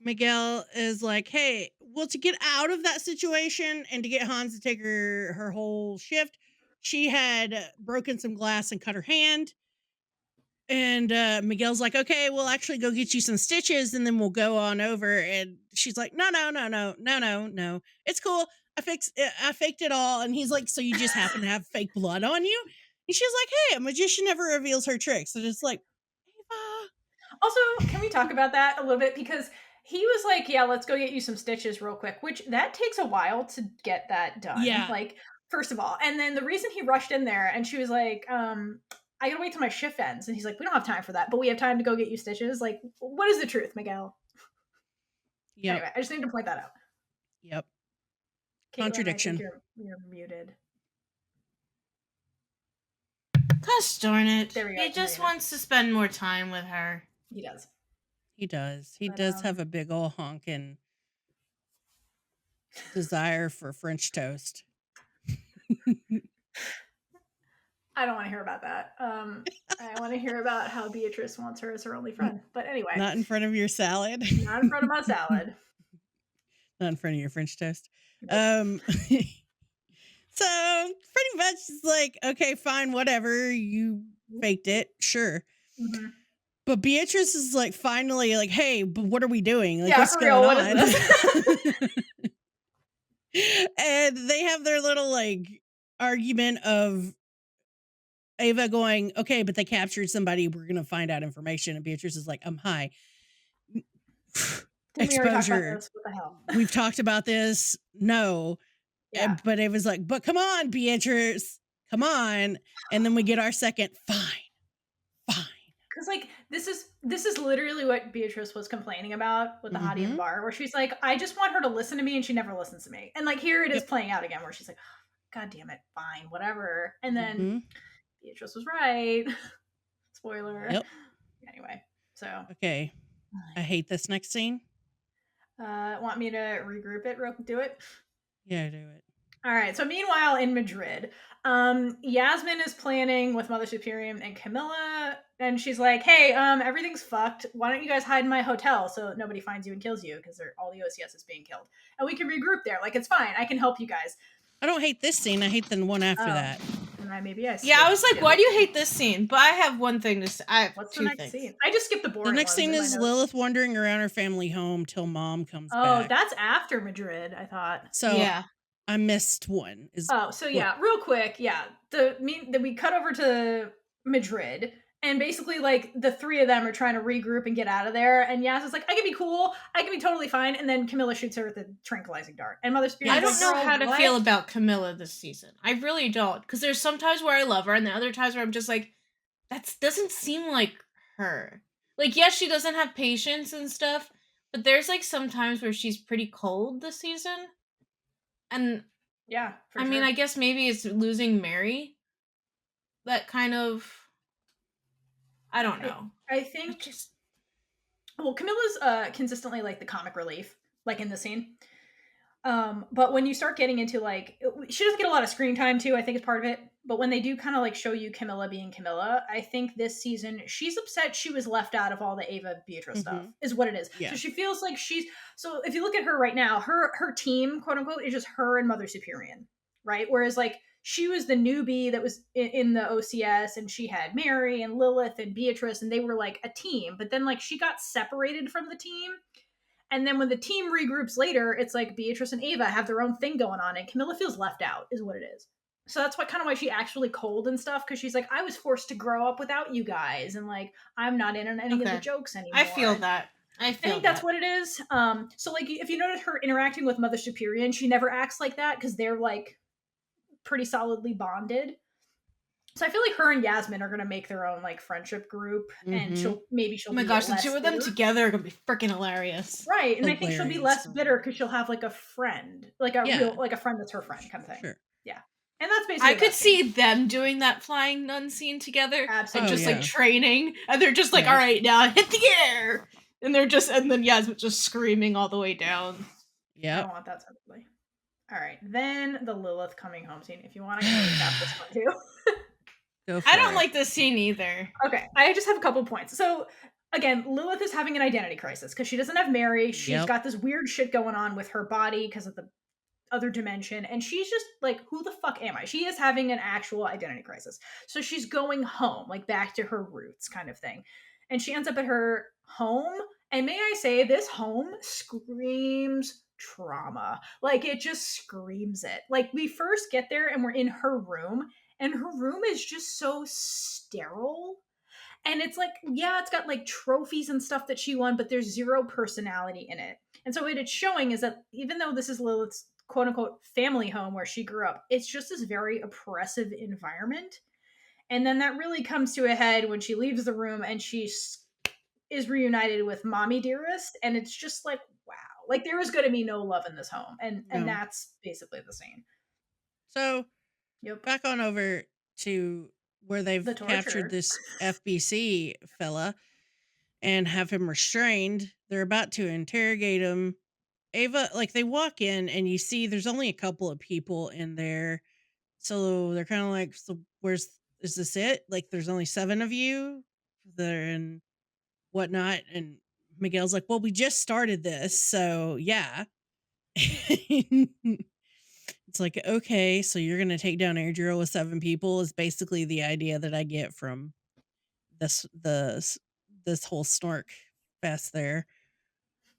Miguel is like, hey, well, to get out of that situation and to get Hans to take her whole shift, she had broken some glass and cut her hand. And Miguel's like, okay, we'll actually go get you some stitches and then we'll go on over. And she's like, no. It's cool. I faked it all. And he's like, so you just happen to have fake blood on you? And she's like, hey, a magician never reveals her tricks. And it's like, Ava. Also, can we talk about that a little bit? Because he was like, yeah, let's go get you some stitches real quick, which that takes a while to get that done. Yeah. Like, first of all. And then the reason he rushed in there, and she was like, I gotta wait till my shift ends. And he's like, we don't have time for that, but we have time to go get you stitches. Like, what is the truth, Miguel? Yeah. Anyway, I just need to point that out. Yep. Kaitlynn, contradiction. You're muted. Gosh darn it. There we go. He just wants to spend more time with her. He does. He does. He does have a big ol' honkin' desire for French toast. I don't want to hear about that. I want to hear about how Beatrice wants her as her only friend. But anyway. Not in front of your salad. Not in front of my salad. Not in front of your French toast. Nope. So pretty much it's like, okay, fine, whatever. You faked it, sure. Mm-hmm. But Beatrice is like finally like, hey, but what are we doing? Like, Yeah, what's for going real, what on? is this? And they have their little like argument of Ava going, okay, but they captured somebody. We're gonna find out information. And Beatrice is like, hi. Didn't we already talk about Exposure. this? What the hell? We've talked about this. No. Yeah. But it was like, but come on, Beatrice. Come on. And then we get our second, fine. Because like this is literally what Beatrice was complaining about with the hottie in the bar, where she's like, I just want her to listen to me, and she never listens to me. And like here it is playing out again, where she's like, God damn it, fine, whatever. And then Beatrice was right. Spoiler. Yep. Anyway, so okay, I hate this next scene. Want me to regroup it? Do it. Yeah, do it. All right. So meanwhile, in Madrid, Yasmin is planning with Mother Superior and Camilla, and she's like, "Hey, everything's fucked. Why don't you guys hide in my hotel so nobody finds you and kills you because all the OCS is being killed, and we can regroup there. Like it's fine. I can help you guys." I don't hate this scene. I hate the one after that. Maybe I. Yeah, I was like, why do you hate this scene? But I have one thing to say. I have What's two the next things. scene? I just skipped the boring. The next ones scene in my is notes. Lilith wandering around her family home till mom comes back. Oh, that's after Madrid, I thought. So yeah, I missed one. Yeah, real quick, yeah. We cut over to Madrid, and basically like the three of them are trying to regroup and get out of there. And Yas is like, I can be cool, I can be totally fine. And then Camilla shoots her with a tranquilizing dart. And Mother Spirit, I don't know how to feel about Camilla this season. I really don't, because there's some times where I love her, and the other times where I'm just like, that doesn't seem like her. Like, yes, she doesn't have patience and stuff, but there's like some times where she's pretty cold this season. And yeah, I mean, I guess maybe it's losing Mary. That kind of, I don't know. I think well, Camilla's consistently like the comic relief, like in the scene. But when you start getting into like, she doesn't get a lot of screen time too, I think it's part of it. But when they do kind of like show you Camilla being Camilla, I think this season she's upset she was left out of all the Ava Beatrice stuff, is what it is. Yeah. So she feels like so if you look at her right now, her team, quote unquote, is just her and Mother Superior, right? Whereas like she was the newbie that was in the OCS, and she had Mary and Lilith and Beatrice, and they were like a team. But then like she got separated from the team. And then when the team regroups later, it's like Beatrice and Ava have their own thing going on, and Camilla feels left out, is what it is. So that's why she actually cold and stuff, because she's like, I was forced to grow up without you guys, and like I'm not in on any of the jokes anymore. I feel that. I think that's what it is. So like if you notice her interacting with Mother Superior, and she never acts like that because they're like pretty solidly bonded. So I feel like her and Yasmin are gonna make their own like friendship group, and she'll. Oh my gosh, the two of them together are gonna be freaking hilarious, right? And I think she'll be less bitter because she'll have like a friend, like a real, like a friend that's her friend, kind of thing. Sure. Yeah, and that's basically. I could see them doing that flying nun scene together, absolutely, and just like training, and they're just like, all right, now hit the air, and they're just, and then Yasmin just screaming all the way down. Yeah, I don't want that separately. All right, then the Lilith coming home scene. If you want to recap this one too. I don't like this scene either. Okay, I just have a couple points. So again, Lilith is having an identity crisis because she doesn't have Mary. She's got this weird shit going on with her body because of the other dimension, and she's just like, who the fuck am I? She is having an actual identity crisis. So she's going home, like back to her roots kind of thing. And she ends up at her home, and may I say, this home screams trauma. Like it just screams it. Like we first get there and we're in her room, and her room is just so sterile. And it's like, yeah, it's got like trophies and stuff that she won, but there's zero personality in it. And so what it's showing is that even though this is Lilith's quote unquote family home where she grew up, it's just this very oppressive environment. And then that really comes to a head when she leaves the room and she is reunited with Mommy Dearest. And it's just like, wow, like there is going to be no love in this home. And that's basically the scene. So back on over to where they've captured this FBC fella and have him restrained. They're about to interrogate him. Ava, like they walk in and you see there's only a couple of people in there. So they're kind of like, so is this it? Like there's only 7 of you there and whatnot. And Miguel's like, well, we just started this. So yeah. It's like, okay, so you're gonna take down Adriel with 7 people is basically the idea that I get from this whole snork fest there.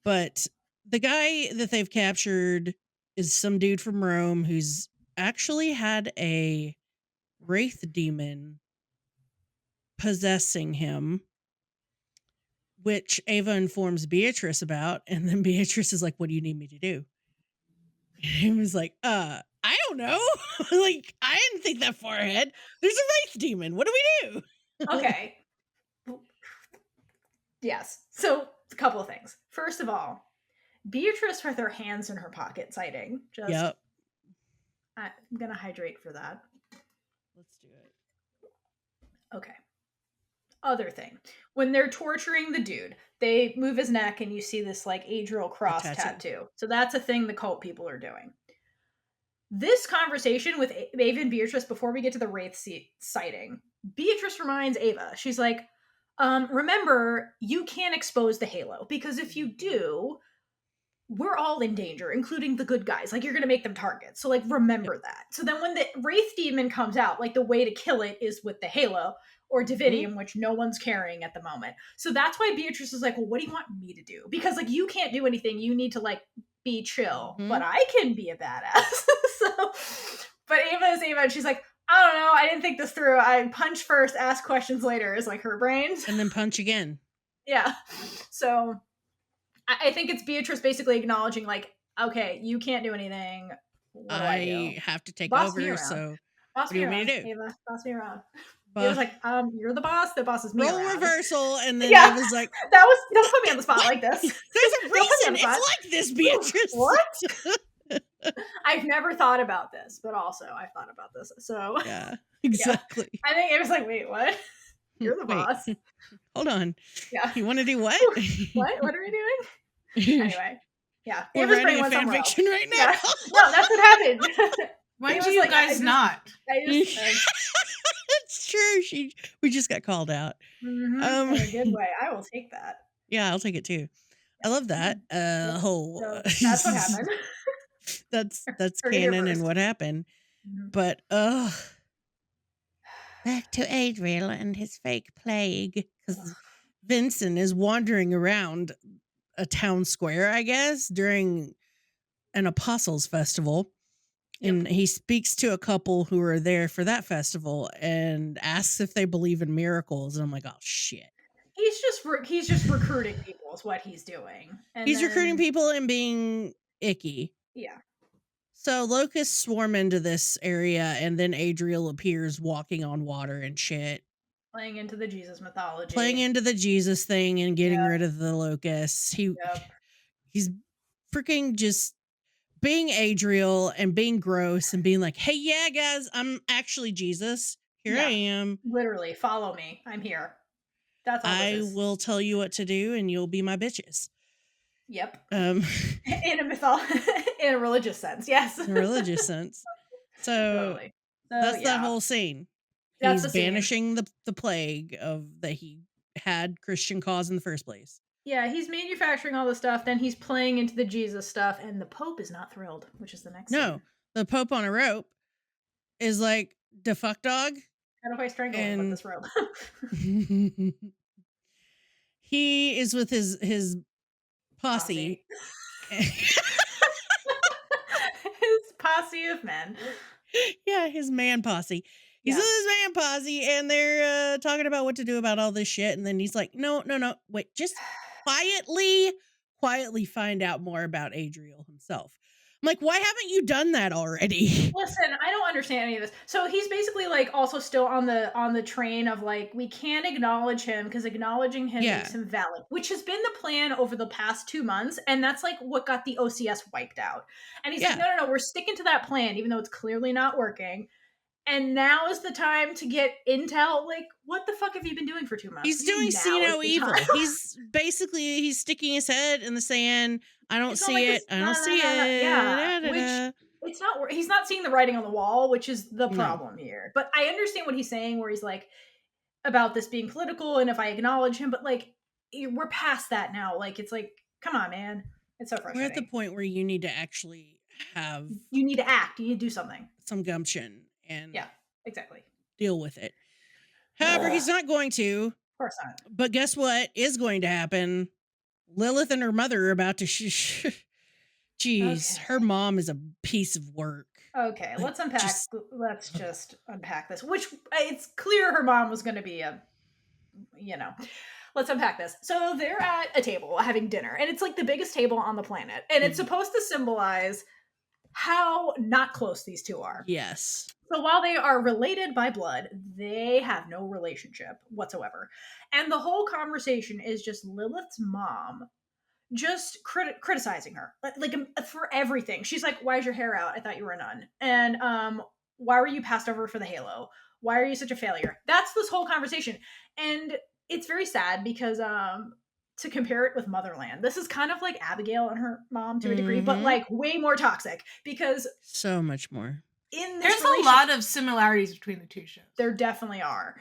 But the guy that they've captured is some dude from Rome who's actually had a wraith demon possessing him, which Ava informs Beatrice about, and then Beatrice is like, what do you need me to do? And he was like, I don't know. Like, I didn't think that far ahead. There's a wraith demon. What do we do? Okay. Yes. So a couple of things. First of all, Beatrice with her hands in her pocket sighting. Just Yep. I'm gonna hydrate for that. Let's do it. Okay. Other thing. When they're torturing the dude, they move his neck and you see this like Adriel cross tattoo. So that's a thing the cult people are doing. This conversation with Ava and Beatrice before we get to the wraith sighting, Beatrice reminds Ava, she's like, remember, you can't expose the halo because if you do, we're all in danger, including the good guys. Like, you're going to make them targets. So, like, remember that. So then when the wraith demon comes out, like, the way to kill it is with the halo or dividium, which no one's carrying at the moment. So that's why Beatrice is like, well, what do you want me to do? Because, like, you can't do anything. You need to, like, be chill. But I can be a badass. But Ava is Ava, and she's like, I don't know. I didn't think this through. I punch first, ask questions later is, like, her brains. And then punch again. Yeah. So I think it's Beatrice basically acknowledging, like, okay, you can't do anything. What do I do? Have to take Boss me over. around. So Boss what do you want me to do? Ava, boss me around. He was like, you're the boss. The boss is me. Roll around. reversal, and then Yeah. Ava's like, don't put me on the spot like this. There's a reason it's like this, Beatrice. What? I've never thought about this, but also I've thought about this. So yeah, exactly. Yeah. I think it was like, wait, what? You're the boss. Hold on. Yeah. You want to do what? What? What are we doing? Anyway. Yeah. We're writing a fan fiction right now. Yeah. No, that's what happened. When do you guys not? It's true. We just got called out. In a good way. I will take that. Yeah, I'll take it too. I love that. So that's what happened. that's canon and what happened. But back to Adriel and his fake plague, because Vincent is wandering around a town square, I guess, during an apostles festival. And he speaks to a couple who are there for that festival and asks if they believe in miracles. And I'm like, oh shit. He's just recruiting people is what he's doing. And he's recruiting people and being icky. Yeah. So locusts swarm into this area, and then Adriel appears walking on water and shit. Playing into the Jesus mythology. Playing into the Jesus thing and getting rid of the locusts. He's freaking just being Adriel and being gross and being like, hey, yeah, guys, I'm actually Jesus. Here I am. Literally, follow me. I'm here. That's all I will tell you what to do, and you'll be my bitches. Yep. In a religious sense, yes. In a religious sense. So totally. that's that whole scene. That's He's banishing the plague of that he had Christian cause in the first place. Yeah, he's manufacturing all the stuff, then he's playing into the Jesus stuff, and the Pope is not thrilled, which is the next scene. The Pope on a rope is like, the fuck dog? How do I strangle him with this rope? He is with his posse. His posse of men. Yeah, his man posse. He's with his man posse, and they're talking about what to do about all this shit. And then he's like, no, wait, just quietly find out more about Adriel himself. I'm like, why haven't you done that already? Listen, I don't understand any of this. So he's basically like also still on the train of like, we can't acknowledge him because acknowledging him makes him valid, which has been the plan over the past 2 months. And that's like what got the OCS wiped out. And he's like, no, we're sticking to that plan, even though it's clearly not working. And now is the time to get intel. Like, what the fuck have you been doing for 2 months? He's doing see no evil. He's sticking his head in the sand. I don't see it. I don't see it. Yeah. Which it's not. He's not seeing the writing on the wall, which is the problem here. But I understand what he's saying, where he's like about this being political, and if I acknowledge him, but like we're past that now. Like it's like, come on, man. It's so frustrating. We're at the point where you need to actually have You need to act. You need to do something. some gumption and Yeah, exactly. deal with it. However, he's not going to. Of course not. But guess what is going to happen? Lilith and her mother are about to Jeez, Okay. her mom is a piece of work. Okay, Like, let's unpack. just- Let's just unpack this. Which it's clear her mom was going to be a, Let's unpack this. So they're at a table having dinner, and it's like the biggest table on the planet, and it's supposed to symbolize how not close these two are. Yes. So while they are related by blood, they have no relationship whatsoever, and the whole conversation is just Lilith's mom just criticizing her like for everything. She's like, why is your hair out? I thought you were a nun. And why were you passed over for the halo? Why are you such a failure? That's this whole conversation. And it's very sad because to compare it with Motherland, this is kind of like Abigail and her mom to a degree, but like way more toxic, because so much more. in this There's a lot of similarities between the two shows. There definitely are.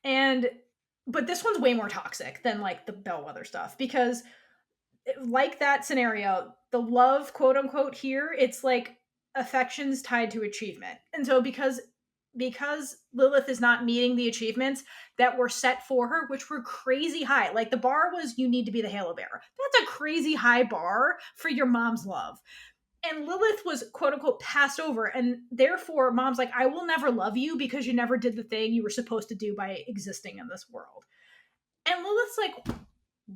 But this one's way more toxic than like the Bellwether stuff, because like that scenario, the love, quote unquote, here, it's like affections tied to achievement. And so because Lilith is not meeting the achievements that were set for her, which were crazy high. Like the bar was, you need to be the halo bearer. That's a crazy high bar for your mom's love. And Lilith was, quote unquote, passed over. And therefore, mom's like, I will never love you because you never did the thing you were supposed to do by existing in this world. And Lilith's like,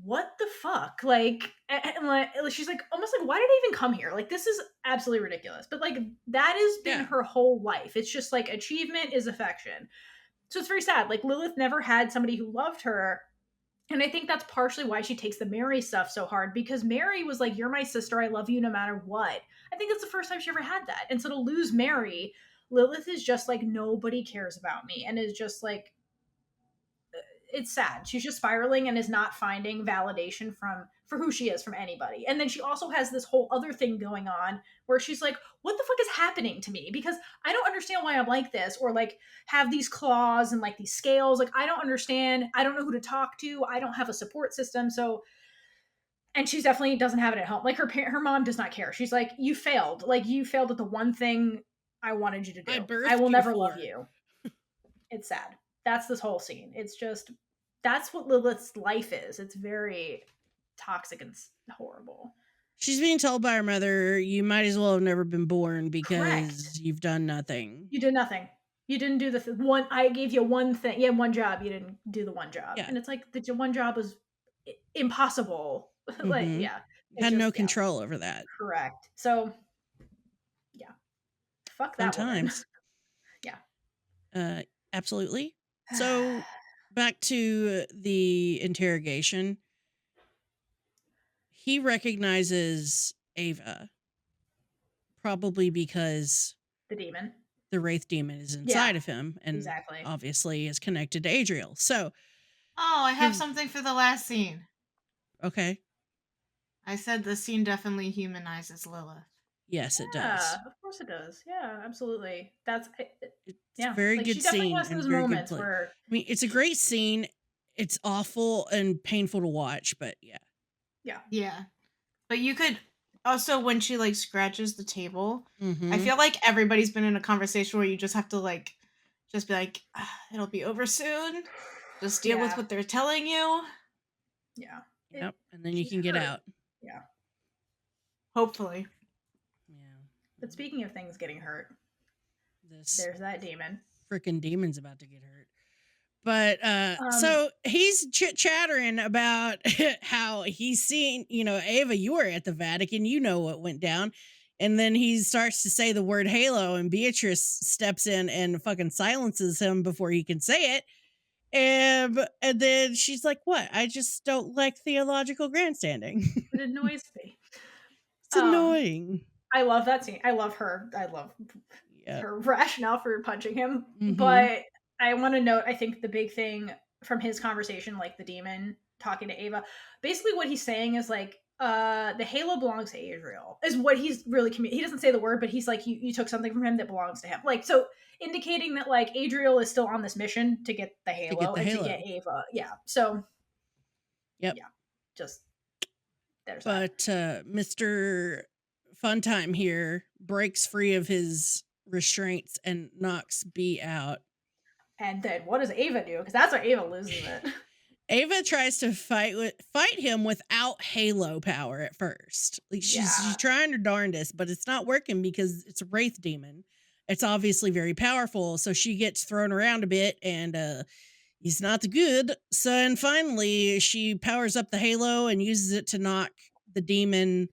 what the fuck? Like, and she's like, almost like, why did I even come here? Like, this is absolutely ridiculous. But like, that has been her whole life. It's just like achievement is affection. So it's very sad. Like, Lilith never had somebody who loved her. And I think that's partially why she takes the Mary stuff so hard, because Mary was like, you're my sister. I love you no matter what. I think that's the first time she ever had that. And so to lose Mary, Lilith is just like, nobody cares about me. And is just like, it's sad. She's just spiraling and is not finding validation for who she is from anybody. And then she also has this whole other thing going on where she's like, what the fuck is happening to me? Because I don't understand why I'm like this, or like have these claws and like these scales. Like, I don't understand. I don't know who to talk to. I don't have a support system. So, and she definitely doesn't have it at home. Like her mom does not care. She's like, you failed. Like, you failed at the one thing I wanted you to do. I will never love you. It's sad. That's this whole scene. It's just, that's what Lilith's life is. It's very toxic and horrible. She's being told by her mother, you might as well have never been born because Correct. you've done nothing. You did nothing. You didn't do the one. I gave you one thing. You had one job. You didn't do the one job. Yeah. And it's like, the one job was impossible. Like, yeah. You had no control over that. Correct. So, yeah. Fuck that Fun times. Yeah. Absolutely. So back to the interrogation. He recognizes Ava, probably because the Wraith demon is inside of him, and obviously is connected to Adriel. So, I have something for the last scene. Okay. I said the scene definitely humanizes Lilith. Yes, it does. Yeah, of course it does. Yeah, absolutely. It's a very good scene. Has those moments where, I mean, it's a great scene. It's awful and painful to watch, but yeah. Yeah. But you could also, when she like scratches the table, Mm-hmm. I feel like everybody's been in a conversation where you just have to like, just be like, it'll be over soon. Just deal with what they're telling you. Yeah. Yep. And then you can get out. Yeah. Hopefully. Yeah. But speaking of things getting hurt, there's that demon. Freaking demon's about to get hurt. But so he's chit-chattering about how he's seen, Ava, you were at the Vatican, you know what went down. And then he starts to say the word halo, and Beatrice steps in and fucking silences him before he can say it. And then she's like, what? I just don't like theological grandstanding. It annoys me. It's annoying. I love that scene. I love her. I love her rationale for punching him. Mm-hmm. But I want to note, I think the big thing from his conversation, like the demon talking to Ava, basically what he's saying is like, the halo belongs to Adriel, is what he's really he doesn't say the word, but he's like, you took something from him that belongs to him. Like, so indicating that like Adriel is still on this mission to get the halo to get Ava. Yeah. So, yep. Yeah. Just there's but Mr. fun time here, breaks free of his restraints and knocks B out. And then what does Ava do? Because that's where Ava loses it. Ava tries to fight him without Halo power at first. Like she's trying her darndest, but it's not working because it's a Wraith demon. It's obviously very powerful, so she gets thrown around a bit, and he's not good. So, and finally, she powers up the Halo and uses it to knock the demon.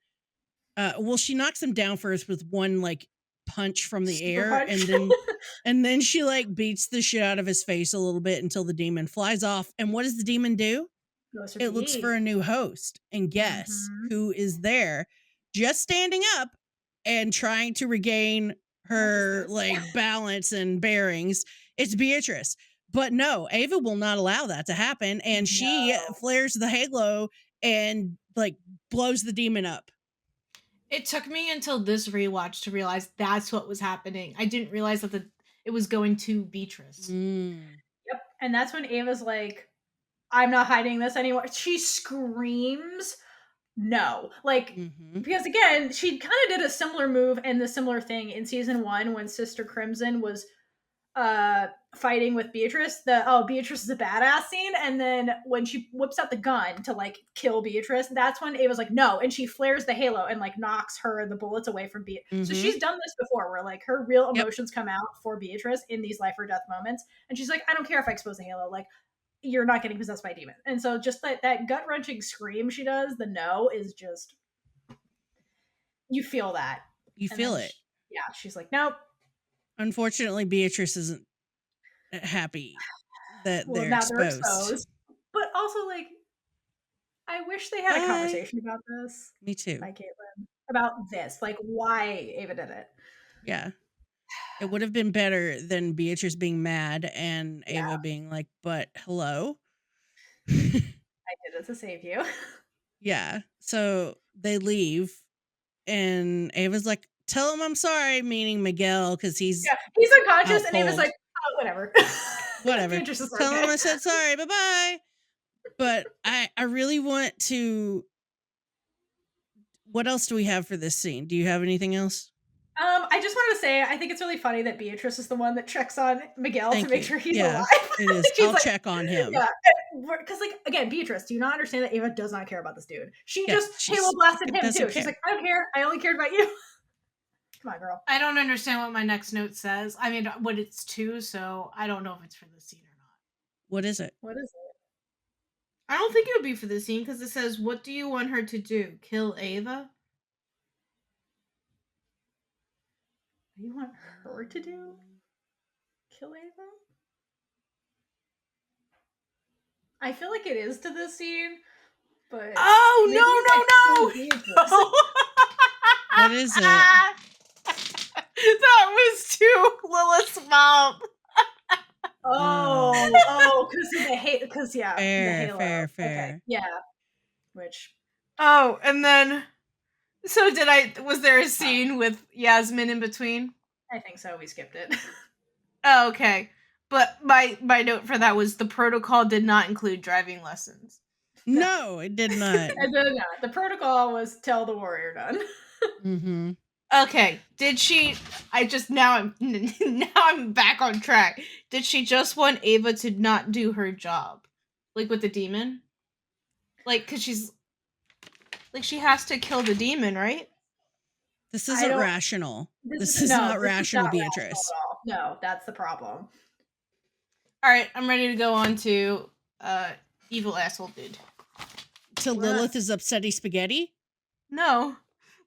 Well, she knocks him down first with one like punch from the Super air, punch. and then she like beats the shit out of his face a little bit until the demon flies off. And what does the demon do? It looks for a new host, and guess who is there, just standing up and trying to regain her like balance and bearings. It's Beatrice. But no, Ava will not allow that to happen, and she flares the Halo and like blows the demon up. It took me until this rewatch to realize that's what was happening. I didn't realize that it was going to Beatrice. Yep. And that's when Ava's like, I'm not hiding this anymore. She screams no. Like, because again, she kind of did a similar move and the similar thing in season 1 when Sister Crimson was fighting with Beatrice. Beatrice is a badass scene, and then when she whips out the gun to like kill Beatrice, that's when Ava's like no, and she flares the Halo and like knocks the bullets away from Beatrice. So she's done this before where like her real emotions come out for Beatrice in these life or death moments, and she's like, I don't care if I expose the Halo, like you're not getting possessed by a demon. And so just that gut-wrenching scream she does, the no, is just, you feel that. You feel it. She's like, nope. Unfortunately, Beatrice isn't happy that they're exposed. But also, like, I wish they had a conversation about this. Me too. By Kaitlynn. About this. Like, why Ava did it. Yeah. It would have been better than Beatrice being mad and Ava being like, but hello? I did it to save you. Yeah. So they leave, and Ava's like, tell him I'm sorry, meaning Miguel, because he's unconscious, and Ava's like, oh, whatever. Whatever. Tell him I said sorry, bye-bye. But I really want to... What else do we have for this scene? Do you have anything else? I just wanted to say, I think it's really funny that Beatrice is the one that checks on Miguel to make sure he's alive. It is. I'll check on him. Yeah. Because, like, again, Beatrice, do you not understand that Ava does not care about this dude? She just Halo blasted him, too. She's like, I don't care. I only cared about you. Come on, girl. I don't understand what my next note says. I mean, what it's to, so I don't know if it's for the scene or not. What is it? I don't think it would be for the scene, because it says, what do you want her to do? Kill Ava? What do you want her to do? Kill Ava? I feel like it is to this scene, but... Oh, no! What is it? That was to Lilith's mom. Because of the hate. Because the Halo. Fair. Okay. Yeah. Which. Oh, and then. So was there a scene with Yasmin in between? I think so. We skipped it. Oh, okay. But my note for that was the protocol did not include driving lessons. No, it did not. It did not. The protocol was tell the warrior done. Okay. Did she? Now I'm back on track. Did she just want Ava to not do her job, like with the demon? Like, cause she's like she has to kill the demon, right? This isn't rational. This is not rational, Beatrice. No, that's the problem. All right, I'm ready to go on to evil asshole dude. So Lilith is upsetty spaghetti? No.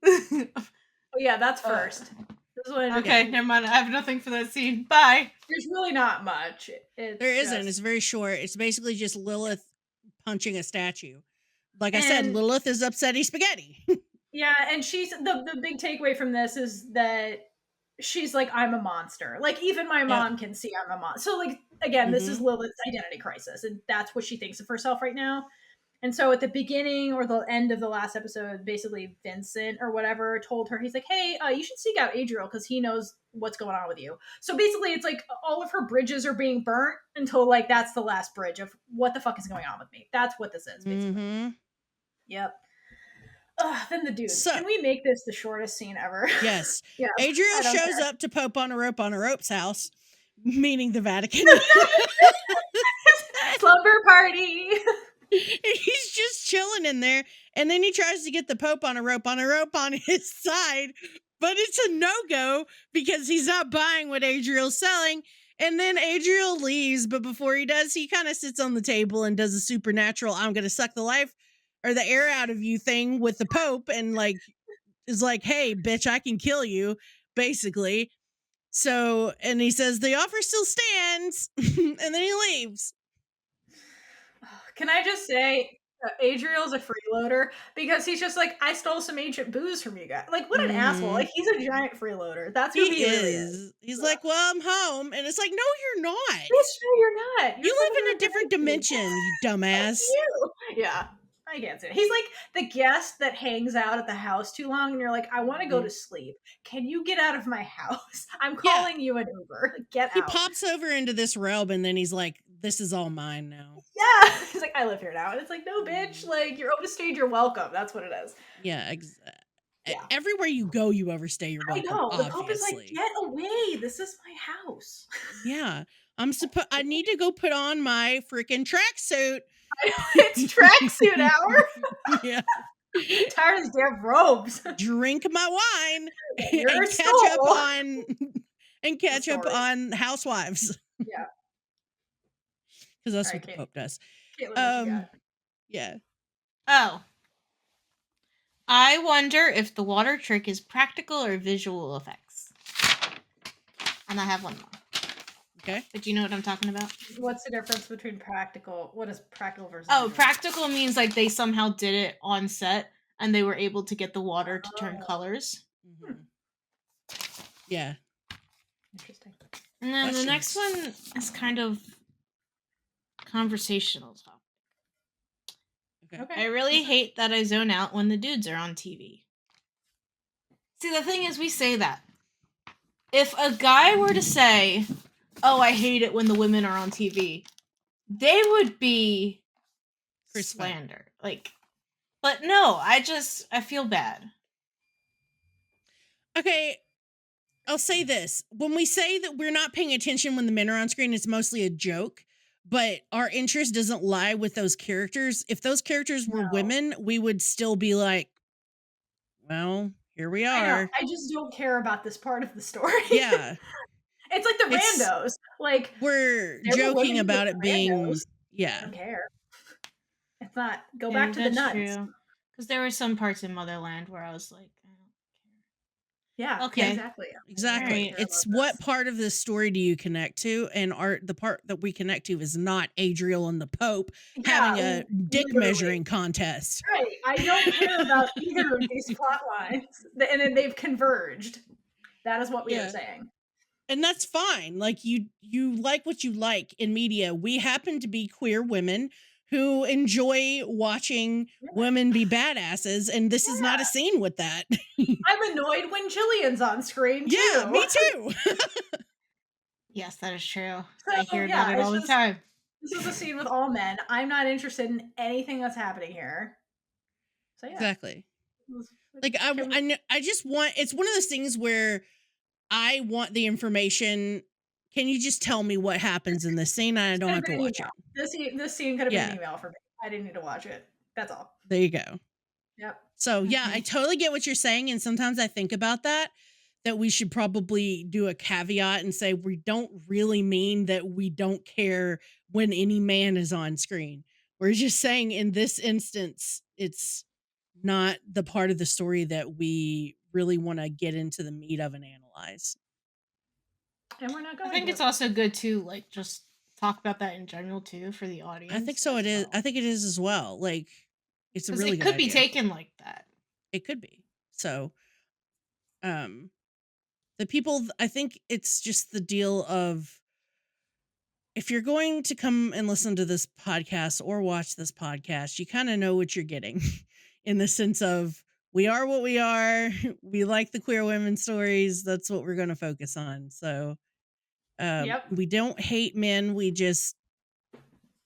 Oh yeah, that's first. This is okay, never mind. I have nothing for that scene. Bye. There's really not much. There isn't. It's very short. It's basically just Lilith punching a statue. Like I said, Lilith is upsetty spaghetti. Yeah, and she's the big takeaway from this is that she's like, I'm a monster. Like, even my mom can see I'm a monster. So, like, again, this is Lilith's identity crisis, and that's what she thinks of herself right now. And so at the beginning or the end of the last episode, basically Vincent or whatever told her, he's like, hey, you should seek out Adriel because he knows what's going on with you. So basically it's like all of her bridges are being burnt until like that's the last bridge of what the fuck is going on with me. That's what this is, basically. Yep. Then the dudes. So- Can we make this the shortest scene ever? Yes. Yeah. Adriel I don't shows care. up to Pope on a rope's house, meaning the Vatican. Slumber party. He's just chilling in there, and then he tries to get the Pope on a rope on his side, but it's a no-go because he's not buying what Adriel's selling. And then Adriel leaves, but before he does, he kind of sits on the table and does a supernatural I'm gonna suck the life or the air out of you thing with the Pope, and like is like, hey bitch, I can kill you, basically. So, and he says the offer still stands, and then he leaves. Can I just say, Adriel's a freeloader because he's just like, I stole some ancient booze from you guys. Like, what an asshole! Like, he's a giant freeloader. That's who he really is. He's like, well, I'm home, and it's like, no, you're not. Bitch, no, you're not. You're You live fucking in a different dimension, you dumbass. You. Yeah. I can't say it. He's like the guest that hangs out at the house too long, and you're like, I want to go to sleep. Can you get out of my house? I'm calling you an Uber. Get He out. pops over into this realm, and then he's like, this is all mine now. Yeah. He's like, I live here now. And it's like, no, bitch. Like, you're overstayed your welcome. That's what it is. Yeah, Yeah. Everywhere you go, you overstay your welcome. I know. The obviously. Pope is like, get away. This is my house. Yeah. I need to go put on my freaking tracksuit. It's tracksuit hour. Yeah. Tired of these damn robes. Drink my wine You're and a catch soul. up on Housewives. Yeah. Because that's All what right, the Pope does. Kaitlynn, what you got? Yeah. Oh. I wonder if the water trick is practical or visual effects. And I have one more. Okay. But you know what I'm talking about? What's the difference between practical? What is practical versus? Oh, visual? practical means like they somehow did it on set and they were able to get the water to turn colors. Mm-hmm. Yeah. Interesting. And then the next one is kind of conversational topic. Okay. I really hate that I zone out when the dudes are on TV. See, the thing is, we say that. If a guy were to say, oh, I hate it when the women are on TV, they would be slander. Like, but no, I feel bad. Okay, I'll say this. When we say that we're not paying attention when the men are on screen, it's mostly a joke. But our interest doesn't lie with those characters. If those characters were women, we would still be like, well, here we are. I just don't care about this part of the story. Yeah. It's like the randos. Like, we're joking about it being, yeah. I don't care. It's not, go back to the nuts. Because there were some parts in Motherland where I was like, I don't care. Yeah, okay. Exactly. Right. It's what part of this story do you connect to? And the part that we connect to is not Adriel and the Pope having a dick measuring contest. Right. I don't care about either of these plot lines. And then they've converged. That is what we are saying. And that's fine. Like you like what you like in media. We happen to be queer women who enjoy watching women be badasses, and this is not a scene with that. I'm annoyed when Jillian's on screen too. Yeah, me too. Yes, that is true. So, I hear about it all the time. This is a scene with all men. I'm not interested in anything that's happening here. So yeah. Exactly. Like I just want, it's one of those things where I want the information. Can you just tell me what happens in this scene? And I don't have to watch it. This scene could have been an email for me. I didn't need to watch it. That's all. There you go. Yep. So yeah, I totally get what you're saying. And sometimes I think about that we should probably do a caveat and say, we don't really mean that we don't care when any man is on screen. We're just saying in this instance, it's not the part of the story that we really want to get into the meat of and analyze. And we're not going. I think it's also good to like just talk about that in general too for the audience. I think so. It is. I think it is as well. Like it's a really good idea. It could be taken like that. It could be. So, the people. I think it's just the deal of if you're going to come and listen to this podcast or watch this podcast, you kind of know what you're getting, in the sense of we are what we are. We like the queer women stories. That's what we're going to focus on. So, we don't hate men. We just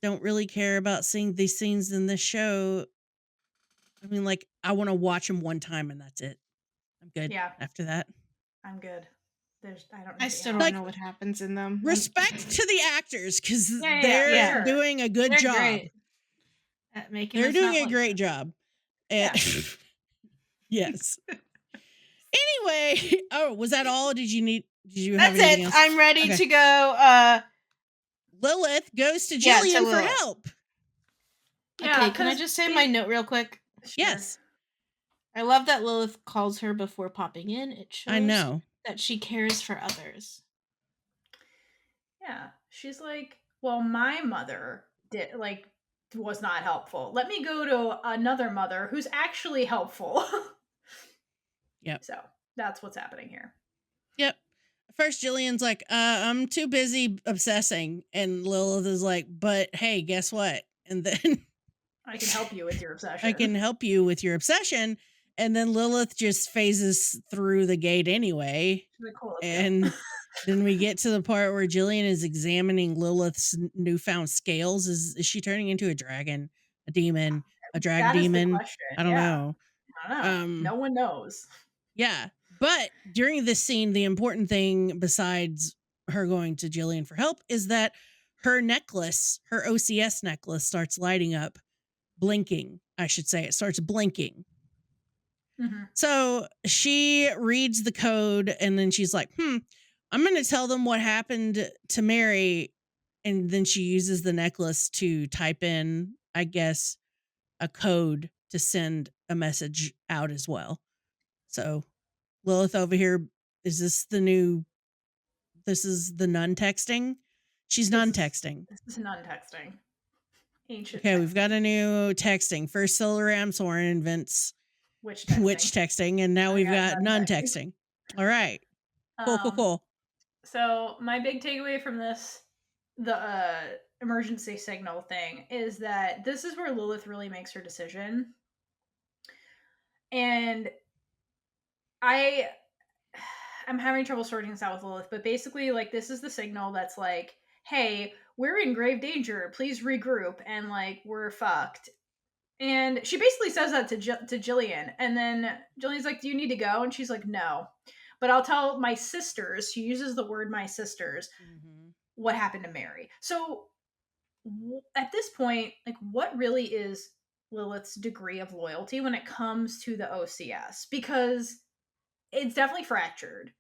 don't really care about seeing these scenes in this show I mean, like, I want to watch them one time and that's it. I'm good. Yeah. After that. I'm good. I don't. I still yeah. don't Like, know what happens in them. Respect to the actors because Yeah, they're for sure. doing a good They're job. great at making They're us doing not a like great them. job. Yeah. Yes. Anyway, was that all? Did you have That's anything it. else? I'm ready Okay. to go. Lilith goes to Yeah, to Jillian for Lilith. help. Yeah, Okay, can I 'cause just say my note real quick? Sure. Yes. I love that Lilith calls her before popping in. It shows I know. that she cares for others. Yeah, she's like, well, my mother was not helpful. Let me go to another mother who's actually helpful. Yep. So that's what's happening here. Yep. First, Jillian's like, I'm too busy obsessing. And Lilith is like, but hey, guess what? And then I can help you with your obsession. I can help you with your obsession. And then Lilith just phases through the gate anyway. She's like, cool, let's And go. then we get to the part where Jillian is examining Lilith's newfound scales. Is she turning into a dragon, a demon, a drag That is the demon? question. I don't know. I don't know. No one knows. Yeah. But during this scene, the important thing besides her going to Jillian for help is that her necklace, her OCS necklace, starts lighting up, blinking, I should say. It starts blinking. Mm-hmm. So she reads the code and then she's like, I'm going to tell them what happened to Mary. And then she uses the necklace to type in, I guess, a code to send a message out as well. So Lilith over here, is this the nun texting? She's nun texting. This is nun texting. Ancient Okay, texting. we've got a new texting. First, Ram Soren invents witch texting. Witch texting, and now we've got nun texting. All right. Cool. So my big takeaway from this, the emergency signal thing, is that this is where Lilith really makes her decision. And I'm having trouble sorting this out with Lilith, but basically, like, this is the signal that's like, hey, we're in grave danger. Please regroup. And, like, we're fucked. And she basically says that to Jillian. And then Jillian's like, do you need to go? And she's like, no. But I'll tell my sisters, she uses the word my sisters, what happened to Mary. So at this point, like, what really is Lilith's degree of loyalty when it comes to the OCS? Because it's definitely fractured.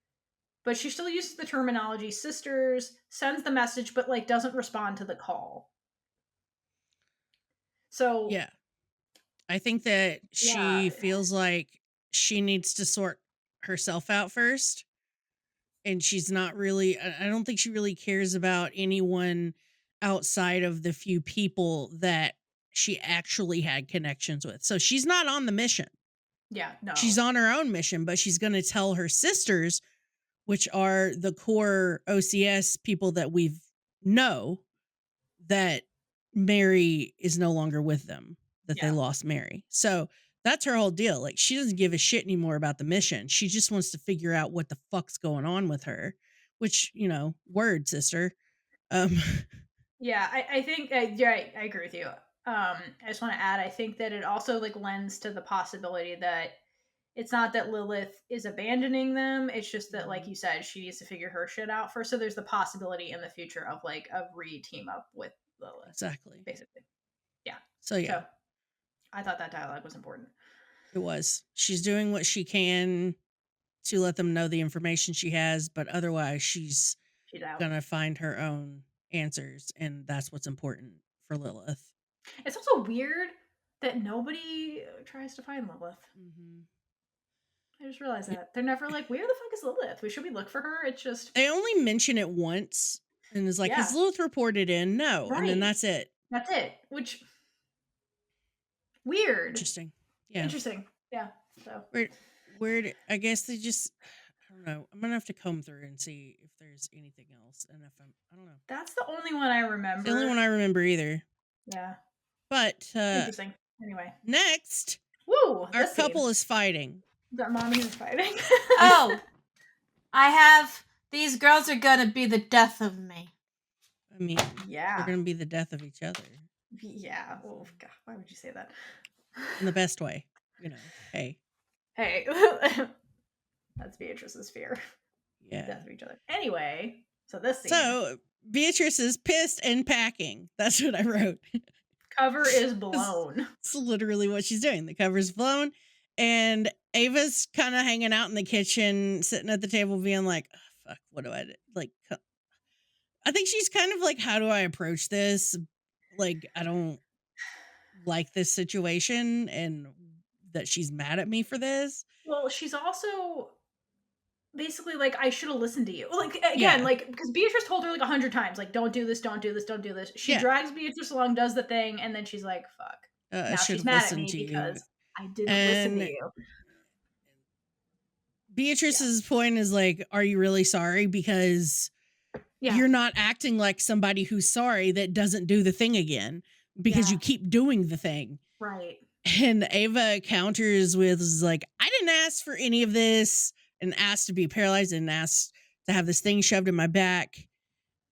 But she still uses the terminology sisters, sends the message, but, like, doesn't respond to the call. So yeah. I think that she feels like she needs to sort herself out first. And she's not really, I don't think she really cares about anyone outside of the few people that she actually had connections with. So she's not on the mission. Yeah, no. She's on her own mission, but she's going to tell her sisters, which are the core OCS people that we know, that Mary is no longer with them, that they lost Mary. So that's her whole deal. Like, she doesn't give a shit anymore about the mission. She just wants to figure out what the fuck's going on with her, which, word, sister. Yeah, I think, yeah, I agree with you. I just want to add, I think that it also, like, lends to the possibility that it's not that Lilith is abandoning them. It's just that, like you said, she needs to figure her shit out first. So there's the possibility in the future of, like, a re-team up with Lilith. Exactly. Basically. Yeah. So, yeah. So I thought that dialogue was important. It was. She's doing what she can to let them know the information she has, but otherwise she's going to find her own answers. And that's what's important for Lilith. It's also weird that nobody tries to find Lilith. Mm-hmm. I just realized that. They're never like, where the fuck is Lilith? Should we look for her? It's just... They only mention it once and is like, has Lilith reported in? No. Right. And then that's it. That's it. Which... Weird. Interesting. Yeah. Interesting. Yeah. So... Weird. I guess they just... I don't know. I'm going to have to comb through and see if there's anything else. And if I don't know. That's the only one I remember. It's the only one I remember either. Yeah. But... Interesting. Anyway. Next... Woo! Our couple is fighting. That mommy is fighting. Oh, I have. These girls are gonna be the death of me. I mean, yeah, they're gonna be the death of each other. Yeah. Oh God, why would you say that? in the best way. Hey. Hey. That's Beatrice's fear. Yeah. Death of each other. Anyway, so this scene. So Beatrice is pissed and packing. That's what I wrote. Cover is blown. It's literally what she's doing. The cover's blown. And Ava's kind of hanging out in the kitchen, sitting at the table, being like, oh, fuck, what do I do? Like, I think she's kind of like, how do I approach this? Like, I don't like this situation and that she's mad at me for this. Well, she's also basically like, I should have listened to you. Like, again, like, because Beatrice told her like 100 times, like, don't do this, don't do this, don't do this. She drags Beatrice along, does the thing, and then she's like, fuck. Now she's mad at me because I didn't listen to you. Beatrice's point is like, are you really sorry? Because you're not acting like somebody who's sorry that doesn't do the thing again because you keep doing the thing. Right. And Ava counters with like, I didn't ask for any of this and asked to be paralyzed and asked to have this thing shoved in my back.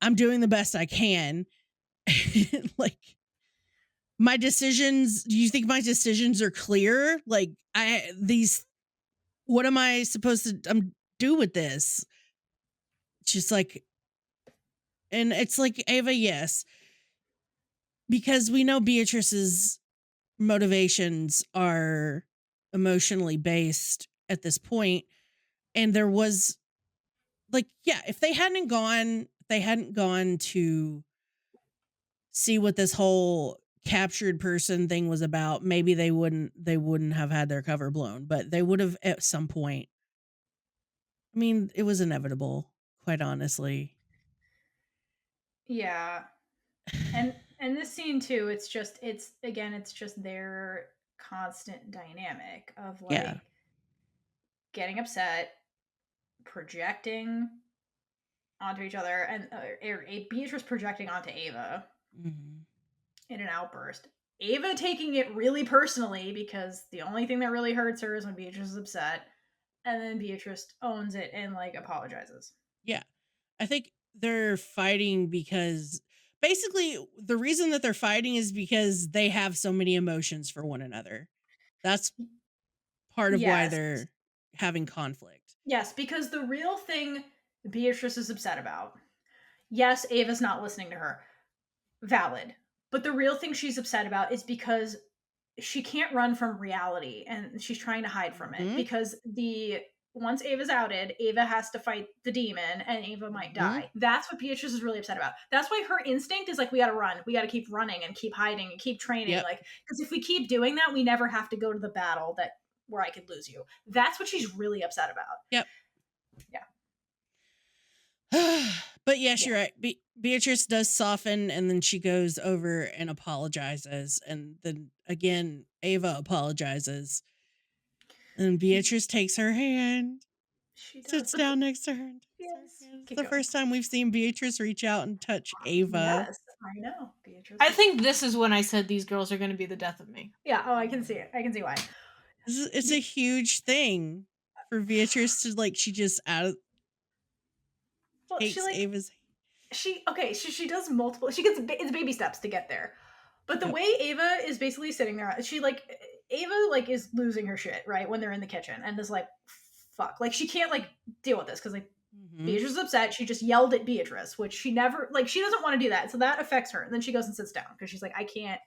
I'm doing the best I can. Like, my decisions, do you think my decisions are clear? Like, what am I supposed to do with this? Just like, and it's like, Ava, yes. Because we know Beatrice's motivations are emotionally based at this point. And there was like, if they hadn't gone to see what this whole captured person thing was about, maybe they wouldn't have had their cover blown, but they would have at some point. I mean, it was inevitable, quite honestly. Yeah. And this scene too, it's just their constant dynamic of like getting upset, projecting onto each other, and Beatrice projecting onto Ava in an outburst. Ava taking it really personally because the only thing that really hurts her is when Beatrice is upset, and then Beatrice owns it and like apologizes. Yeah. I think they're fighting because basically the reason that they're fighting is because they have so many emotions for one another. That's part of why they're having conflict. Yes, because the real thing Beatrice is upset about, yes, Ava's not listening to her. Valid. But the real thing she's upset about is because she can't run from reality and she's trying to hide from it because once Ava's outed, Ava has to fight the demon and Ava might die. That's what Beatrice is really upset about. That's why her instinct is like, we got to run. We got to keep running and keep hiding and keep training. Like, because if we keep doing that, we never have to go to the battle where I could lose you. That's what she's really upset about. Yep. Yeah. But yes, you're right. Beatrice does soften and then she goes over and apologizes. And then again, Ava apologizes. And Beatrice takes her hand, sits down next to her. It's the first time we've seen Beatrice reach out and touch Ava. Yes, I know. Beatrice. I think this is when I said these girls are going to be the death of me. Yeah. Oh, I can see it. I can see why. It's a huge thing for Beatrice to like. She just takes Ava's. She does multiple. It's baby steps to get there, but the way Ava is basically sitting there, Ava like is losing her shit right when they're in the kitchen and is like, fuck, like she can't like deal with this because like Beatrice is upset. She just yelled at Beatrice, which she never like. She doesn't want to do that, so that affects her. And then she goes and sits down because she's like, I can't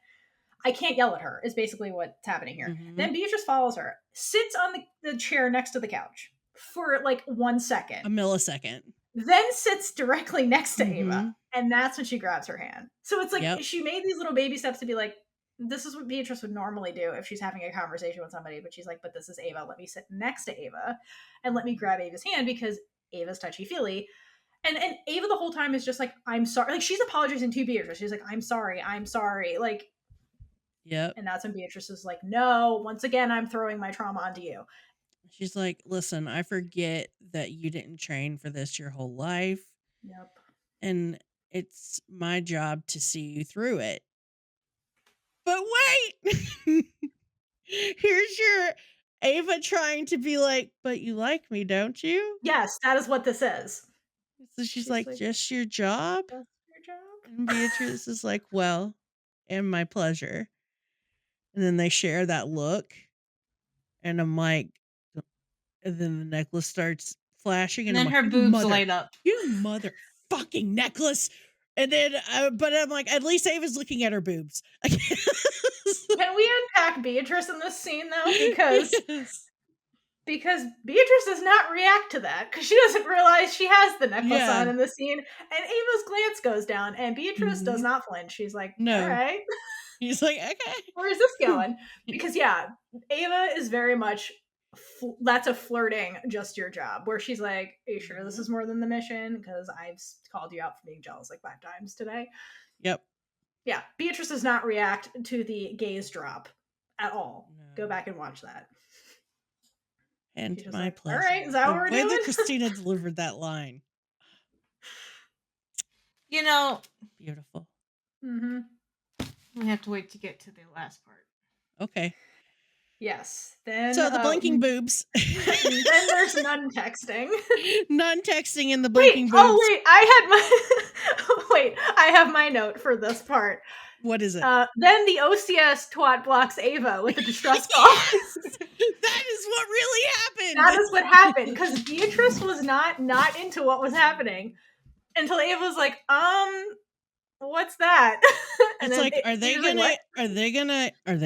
yell at her. Is basically what's happening here. Then Beatrice follows her, sits on the chair next to the couch for like 1 second, a millisecond. Then sits directly next to Ava, and that's when she grabs her hand. So it's like she made these little baby steps to be like, this is what Beatrice would normally do if she's having a conversation with somebody, but she's like, but this is Ava. Let me sit next to Ava and let me grab Ava's hand because Ava's touchy-feely. And Ava the whole time is just like, I'm sorry. Like, she's apologizing to Beatrice. She's like, I'm sorry. Like, and that's when Beatrice is like, no, once again, I'm throwing my trauma onto you. She's like, listen, I forget that you didn't train for this your whole life. Yep. And it's my job to see you through it. But wait! Here's your Ava trying to be like, but you like me, don't you? Yes, that is what this is. So she's like, just your job? Just your job? And Beatrice is like, well, and my pleasure. And then they share that look. And I'm like, and then the necklace starts flashing. And then I'm her like, boobs light up. You motherfucking necklace. And then, but I'm like, at least Ava's looking at her boobs. Can we unpack Beatrice in this scene though? Because Yes. because Beatrice does not react to that because she doesn't realize she has the necklace Yeah. on in the scene, and Ava's glance goes down, and Beatrice does Mhm. not flinch. She's like, No. all right, He's like, okay. where is this going? Because yeah, Ava is very much that's a flirting, just your job, where she's like, are you sure this is more than the mission? Because I've called you out for being jealous like 5 times today. Yep. Yeah, Beatrice does not react to the gaze drop at all. No. Go back and watch that. And She's just my like, pleasure. all right, is that what we're The way doing? that Christina delivered that line. You know, Beautiful. Mm-hmm. we have to wait to get to the last part. Okay. Yes. Then So the blinking boobs. then there's none texting. None texting in the blinking boobs. Oh wait, I have my note for this part. What is it? Then the OCS twat blocks Ava with a distress call. Yes! That is what really happened. That is what happened because Beatrice was not into what was happening until Ava was like, what's that? And it's like, are they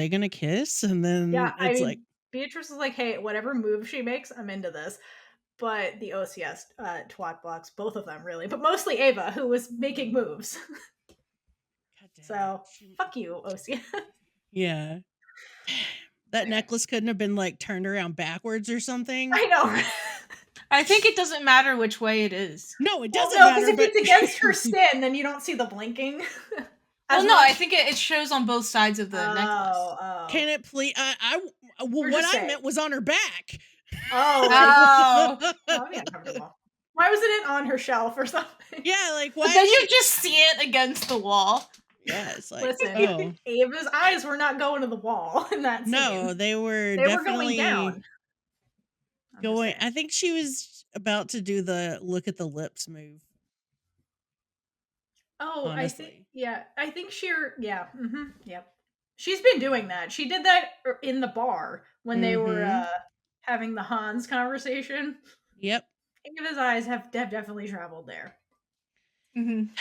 gonna kiss? And then it's like Beatrice is like, hey, whatever move she makes, I'm into this. But the OCS twat blocks both of them really, but mostly Ava, who was making moves. So fuck you, OCS. Yeah. That necklace couldn't have been like turned around backwards or something. I know. I think it doesn't matter which way it is. No, it doesn't matter. Because if it's against her skin, then you don't see the blinking. Well, no, I think it shows on both sides of the necklace. Oh. Can it please? What I meant was on her back. Oh. That'd be uncomfortable. Why wasn't it on her shelf or something? Yeah, like why? But then you just see it against the wall. Yeah, it's like, listen, Ava's eyes were not going to the wall in that scene. No, they were definitely going down. I think she was about to do the look at the lips move. Oh, honestly. I think yep. She's been doing that. She did that in the bar when they were having the Hans conversation. Yep. Ava's eyes have definitely traveled there. Mm-hmm.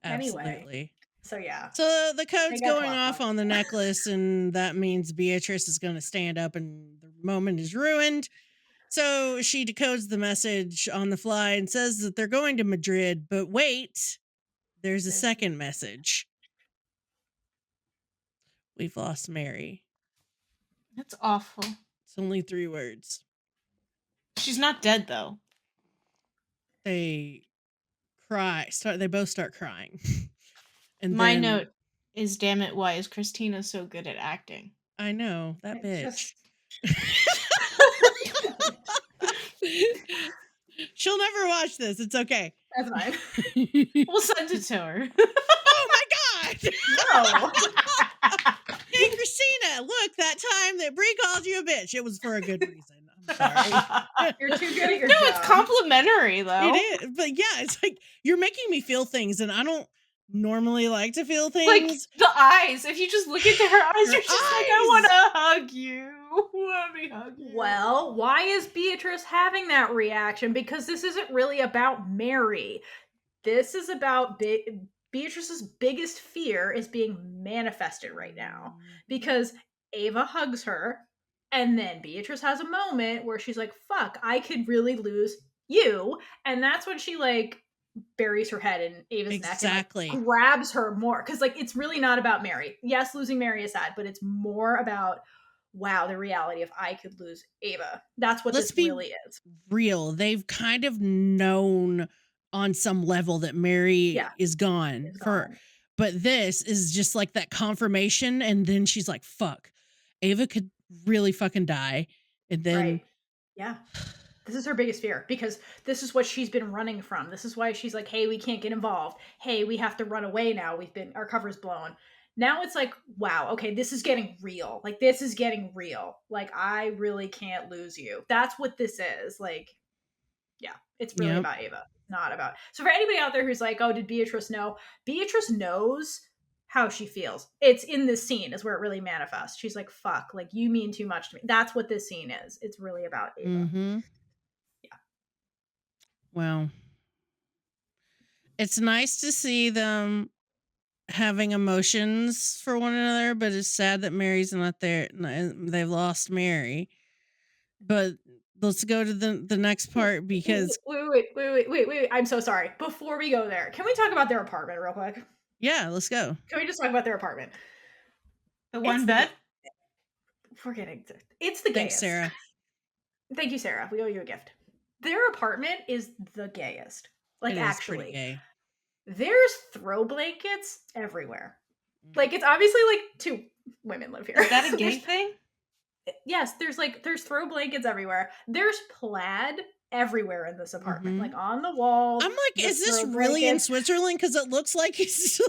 Absolutely. Anyway, so yeah. So the code's going off on the necklace, and that means Beatrice is going to stand up, and the moment is ruined. So she decodes the message on the fly and says that they're going to Madrid, but wait, there's a second message. We've lost Mary. That's awful. It's only 3 words. She's not dead, though. They cry. They both start crying. And my note is, damn it, why is Christina so good at acting? I know, that bitch. She'll never watch this. It's okay. That's fine. We'll send it to her. Oh my god! No. Hey, Christina, look, that time that Bree called you a bitch. It was for a good reason. I'm sorry. You're too good at your job. No, it's complimentary, though. It is. But yeah, it's like, you're making me feel things, and I don't normally like to feel things. Like, the eyes. If you just look into her eyes, you're just like, I want to hug you. Let me hug you. Well, why is Beatrice having that reaction? Because this isn't really about Mary. This is about Beatrice's biggest fear is being manifested right now. Because Ava hugs her, and then Beatrice has a moment where she's like, fuck, I could really lose you. And that's when she, like, buries her head in Ava's neck and, like, grabs her more. Because, like, it's really not about Mary. Yes, losing Mary is sad, but it's more about, wow, the reality of I could lose Ava. That's what this really is. Real. They've kind of known on some level that Mary is gone. But this is just like that confirmation, and then she's like, fuck, Ava could really fucking die. And then right. Yeah. This is her biggest fear because this is what she's been running from. This is why she's like, hey, we can't get involved. Hey, we have to run away now. Our cover's blown. Now it's like, wow, okay, this is getting real. Like, this is getting real. Like, I really can't lose you. That's what this is. Like, yeah, it's really about Ava, not about. So for anybody out there who's like, oh, did Beatrice know? Beatrice knows how she feels. It's in this scene is where it really manifests. She's like, fuck, like you mean too much to me. That's what this scene is. It's really about Ava. Mm-hmm. Yeah. Well, it's nice to see them having emotions for one another, but it's sad that Mary's not there. They've lost Mary. But let's go to the next part because wait. I'm so sorry. Before we go there, can we talk about their apartment real quick? yeah, let's go. Can we just talk about their apartment? The one bed? It's the gayest. Thanks, Sarah. Thank you, Sarah. We owe you a gift. Their apartment is the gayest. Like, It is actually. pretty gay. There's throw blankets everywhere. Like, it's obviously like 2 women live here. Is that a gay thing? Yes, there's throw blankets everywhere. There's plaid everywhere in this apartment, Mhm. like on the walls. I'm like, is this really in Switzerland? Because it looks like it's.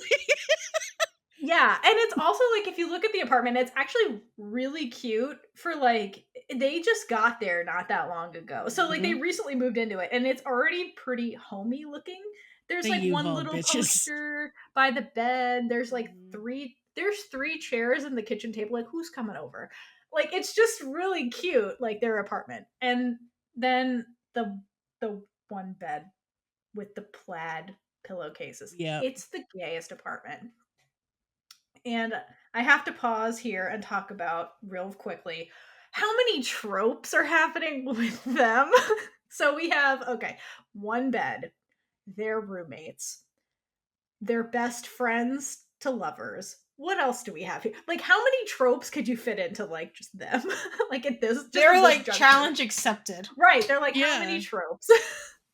Yeah, and it's also like if you look at the apartment, it's actually really cute for like they just got there not that long ago. So like they recently moved into it and it's already pretty homey looking. There's The like one U-Haul little bitches. poster by the bed. There's like 3 chairs in the kitchen table. Like who's coming over? Like it's just really cute, like their apartment. And then the one bed with the plaid pillowcases. Yeah. It's the gayest apartment. And I have to pause here and talk about real quickly how many tropes are happening with them. So we have, one bed, they're roommates, they're best friends to lovers. What else do we have here? Like, how many tropes could you fit into, like, just them? Like, at this, just They're at this like, juncture. challenge accepted. Right, they're like, how Yeah. many tropes?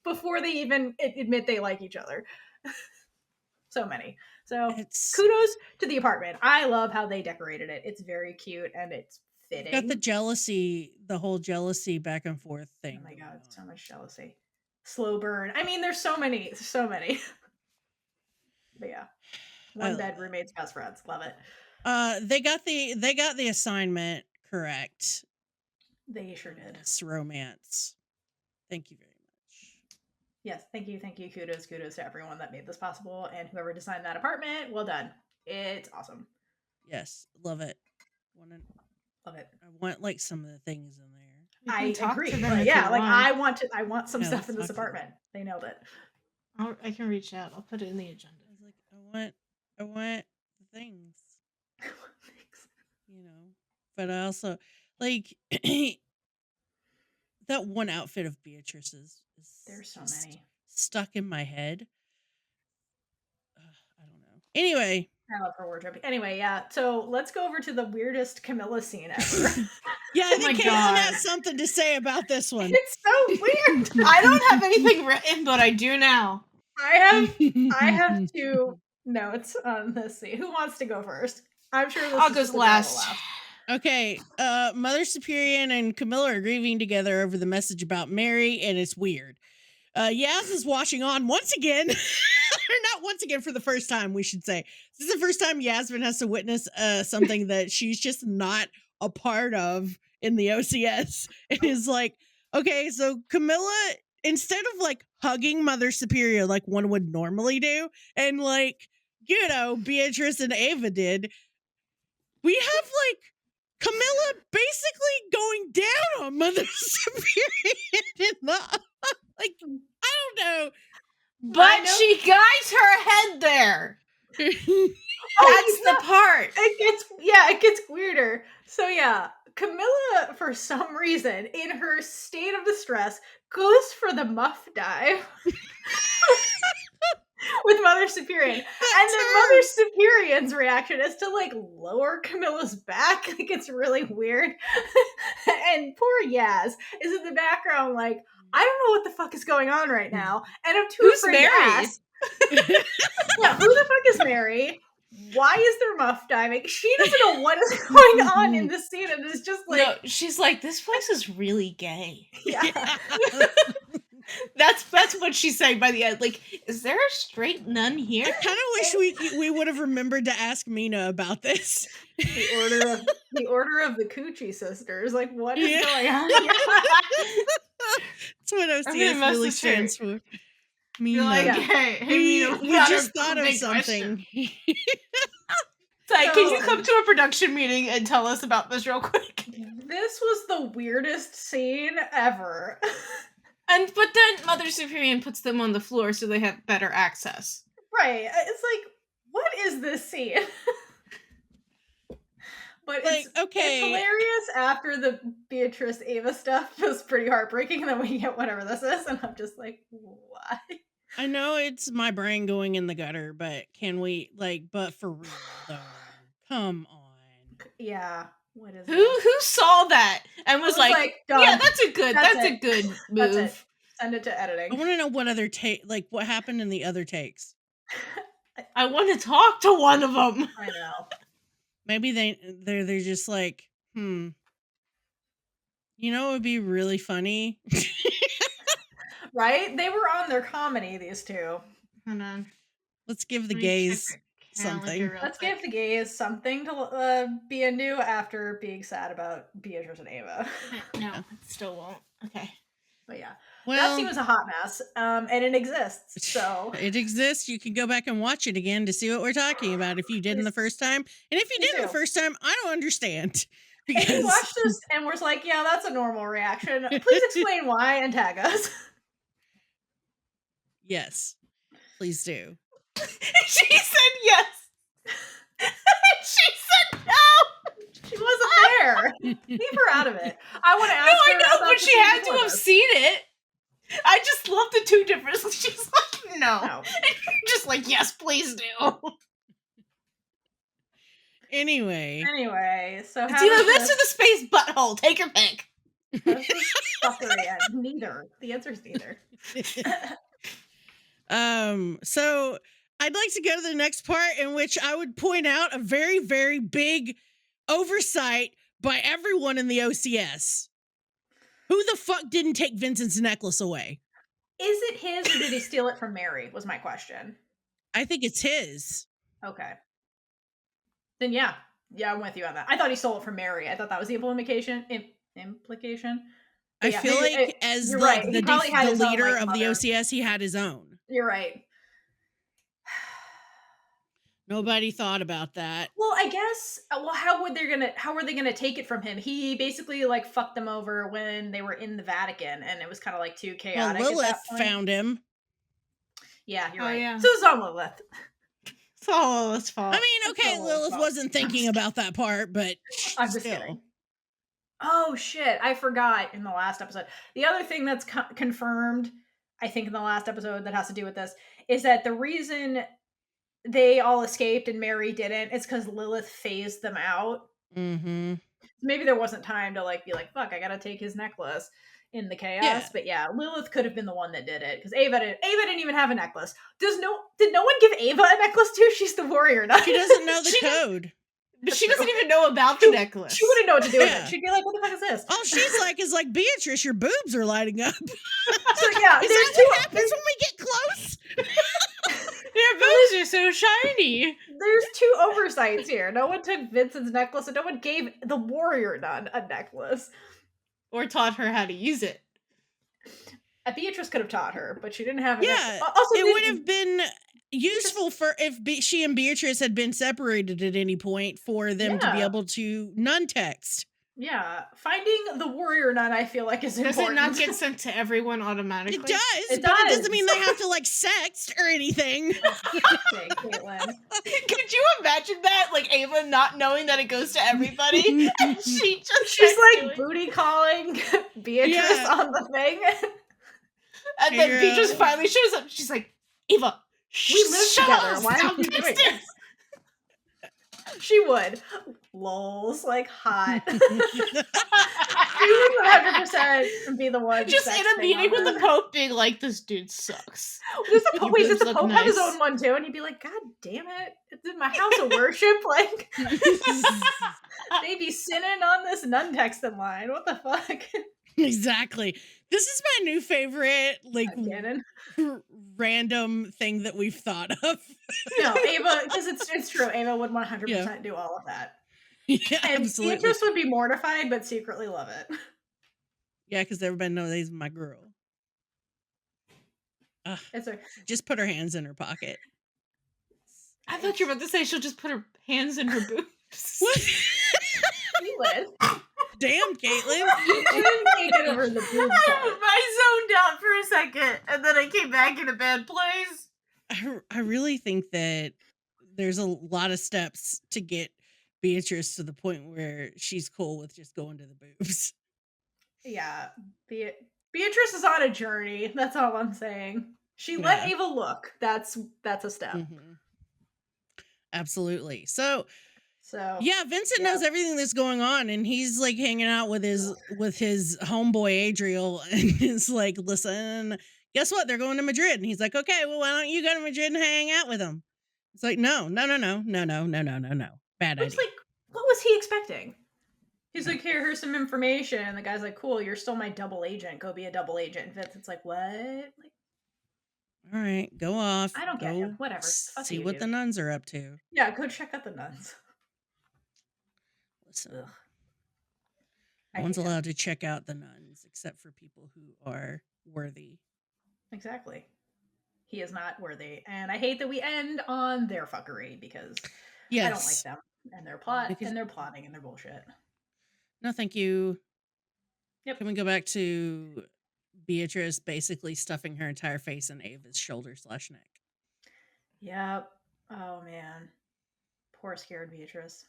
Before they even admit they like each other. So many. So kudos to the apartment. I love how they decorated it. It's very cute and it's fitting. Got the whole jealousy back and forth thing. Oh my god, so much jealousy. Slow burn. I mean, there's so many. But yeah. One bed, roommates, best friends. Love it. They got the assignment correct. They sure did. It's romance. Thank you very much. Yes, thank you. Kudos to everyone that made this possible and whoever designed that apartment. Well done. It's awesome. Yes, love it. Love it. I want like some of the things in there. I agree. Yeah, like I want some stuff in this apartment. They nailed it. I can reach out. I'll put it in the agenda. I was like, I want the things. You know, but I also like that one outfit of Beatrice's. There's so many stuck in my head. I don't know. Anyway, I love her wardrobe. Anyway, yeah. So let's go over to the weirdest Camilla scene ever. Yeah, I think Kaitlynn has something to say about this one. It's so weird. I don't have anything written, but I do now. I have 2 notes on this scene. Who wants to go first? I'm sure I'll go last. Okay, Mother Superior and Camilla are grieving together over the message about Mary, and it's weird. Yaz is watching on once again. Or not once again, for the first time, we should say. This is the first time Yasmin has to witness something that she's just not a part of in the OCS. And is like, okay, so Camilla, instead of like hugging Mother Superior like one would normally do, and like, you know, Beatrice and Ava did, we have like Camilla basically going down on Mother Superior. Like, I don't know. But she guides her head there. That's the part. It gets weirder. So yeah, Camilla, for some reason, in her state of distress, goes for the muff dive with Mother Superior. And then Mother Superior's reaction is to like lower Camilla's back. Like it's really weird. And poor Yaz is in the background like, I don't know what the fuck is going on right now. And I'm too afraid to ask. Yeah, who the fuck is Mary? Why is there muff diving? She doesn't know what is going on in this scene, and it's just like... No, she's like, this place is really gay. Yeah. That's what she's saying by the end. Like, is there a straight nun here? I kind of wish we would have remembered to ask Mina about this. The order of the Coochie sisters. Like, what is going on here? That's what OCS really stands for. Mina. You're like, hey, we just thought of something. Like, can you So- come to a production meeting and tell us about this real quick? This was the weirdest scene ever. But then Mother Superior puts them on the floor so they have better access. Right. It's like, what is this scene? But Like, it's okay. hilarious after the Beatrice Ava stuff was pretty heartbreaking, and then we get whatever this is, and I'm just like, why? I know it's my brain going in the gutter, but can we, like, but for real, though, come on. Yeah. What is Who saw that and was like, done. yeah, that's a good That's move. it. Send it to editing. I want to know what other like what happened in the other takes. I want to talk to one of them. I know. Maybe they're just like, you know, it would be really funny. Right? They were on their comedy, these two. Hold on. Let's give the Let me gays check the calendar something. real Let's quick. give the gays something to be into after being sad about Beatrice and Ava. No, it still won't. Okay. But yeah. Well, That scene was a hot mess, and it exists, so... it exists. You can go back and watch it again to see what we're talking about if you didn't the first time. And if you Please didn't the do. first time, I don't understand. If you watched this and was like, yeah, that's a normal reaction, please explain why and tag us. Yes, please do. She said yes. She said no. She wasn't there. Leave her out of it. I want to ask No, her I know, about but the she scene had to before have this. seen it. I just love the two differences. She's like, no. No. Just like, yes, please do. Anyway, So It's how either does this or the space butthole. Take your pick. This is fuckery. Neither. The answer is neither. So I'd like to go to the next part in which I would point out a very, very big oversight by everyone in the OCS. Who the fuck didn't take Vincent's necklace away? Is it his or did he steal it from Mary? Was my question. I think it's his. Okay. Then yeah, I'm with you on that. I thought he stole it from Mary. I thought that was the implication. But I yeah, feel maybe like as you're like right. He probably had the his own, leader like, of the mother. OCS, he had his own. You're right. Nobody thought about that. Well, I guess. Well, how were they gonna take it from him? He basically like fucked them over when they were in the Vatican, and it was kind of like too Well, chaotic. Lilith found him. Yeah, you're Oh, right. yeah. So it's on Lilith. It's all Lilith's fault. I mean, okay, Lilith's Lilith fault. wasn't thinking about that part, but I'm just still. kidding. Oh shit! I forgot in the last episode. The other thing that's confirmed, I think, in the last episode that has to do with this is that the reason they all escaped and Mary didn't is because Lilith phased them out. Mm-hmm. Maybe there wasn't time to like be like, fuck, I gotta take his necklace in the chaos. Yeah. But yeah, Lilith could have been the one that did it because Ava didn't even have a necklace. Did no one give Ava a necklace too? She's the warrior now. She doesn't know the code. But she doesn't even know about the necklace. She wouldn't know what to do with Yeah. it. She'd be like, what the fuck is this? All she's like is like, Beatrice, your boobs are lighting up. Is So yeah, that what happens when we get close? Your boobs are so shiny. There's two oversights here. No one took Vincent's necklace, and no one gave the warrior nun a necklace. Or taught her how to use it. Beatrice could have taught her, but she didn't have it. Yeah, Also, it would have been useful for if she and Beatrice had been separated at any point for them to be Yeah. able to nun text. Yeah, finding the warrior nun, I feel like, is Does important. it not get sent to everyone automatically? It does, It but it does. doesn't mean they have to like sext or anything. Okay, Kaitlynn. Could you imagine that? Like Ava not knowing that it goes to everybody? And she just She's starts like doing- booty calling Beatrice Yeah. on the thing. and then Hero. Beatrice finally shows up. She's like, Ava, We live shut together. up, Why are stop you doing texting." this? She would. Lols, like hot. She would 100% be the one. Just in a texting meeting on with the her. Pope being like, this dude sucks. Does the Your Pope, wait, does boobs the look Pope have his nice. own one too? And he'd be like, God damn it. It's in my house of worship. Like, they be sinning on this nun texting line. What the fuck? Exactly. This is my new favorite, like Canon. random thing that we've thought of. No, Ava, because it's true. Ava would 100% do all of that. Yeah, And absolutely. Beatrice would be mortified, but secretly love it. Yeah, because everybody knows he's my girl. Ugh, It's a just put her hands in her pocket. I thought you were about to say she'll just put her hands in her boobs. What? She would. Damn, Kaitlynn. Shouldn't take it over the boob part. I zoned out for a second, and then I came back in a bad place. I really think that there's a lot of steps to get Beatrice to the point where she's cool with just going to the boobs. Yeah, Beatrice is on a journey. That's all I'm saying. She let Yeah. Ava look. That's a step. Mhm. Absolutely. So So yeah, Vincent yeah. knows everything that's going on, and he's like hanging out with his homeboy Adriel, and is like, listen, guess what? They're going to Madrid, and he's like, okay, well, why don't you go to Madrid and hang out with them? It's like, no. Bad It's idea. like, what was he expecting? He's like, here's some information, and the guy's like, cool, you're still my double agent. Go be a double agent. And Vincent's like, what? Like, all right, go off. I don't get him. Whatever. Fuck See you, what dude. the nuns are up to. Yeah, go check out the nuns. Listen, Ugh. no one's allowed to check out the nuns except for people who are worthy. Exactly. He is not worthy, and I hate that we end on their fuckery because I don't like them and their plot Because- and their plotting and their bullshit. No, thank you. Yep. Can we go back to Beatrice basically stuffing her entire face in Ava's shoulder/neck? Yep. Oh man, poor scared Beatrice.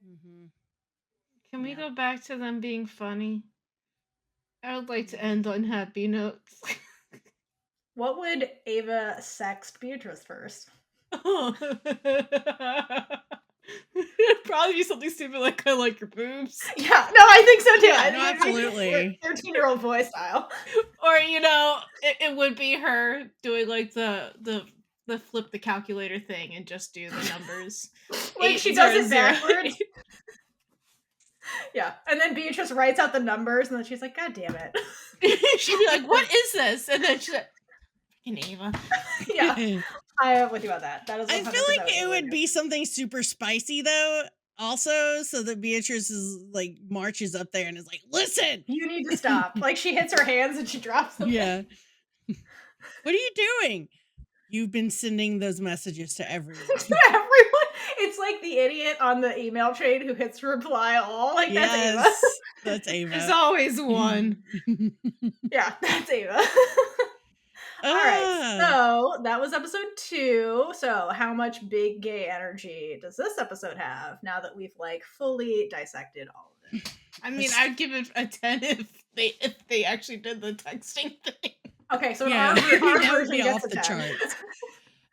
Mm-hmm. Can we Yeah. go back to them being funny? I would like to end on happy notes. What would Ava sext Beatrice first? It'd probably be something stupid like, I like your boobs. Yeah, no, I think so too. Yeah, no, absolutely. 13-year-old boy style. Or, it would be her doing like the flip the calculator thing and just do the numbers. Like she does it backwards. Yeah, and then Beatrice writes out the numbers, and then she's like, God damn it. She'd be like, what is this? And then she's like, freaking Ava. Yeah, I am with you on that. That is 100% I feel like it would be something super spicy though, also, so that Beatrice is like marches up there and is like, listen, you need to stop. Like she hits her hands and she drops them. Yeah. What are you doing? You've been sending those messages to everyone. To everyone. It's like the idiot on the email chain who hits reply all. Like that's Ava. That's Ava. There's always one. Yeah, that's Ava. All right, so that was episode 2. So how much big gay energy does this episode have now that we've like fully dissected all of it? I mean, I'd give it a 10 if they actually did the texting thing. Okay, so Yeah, our that would version be gets off a the 10. charts.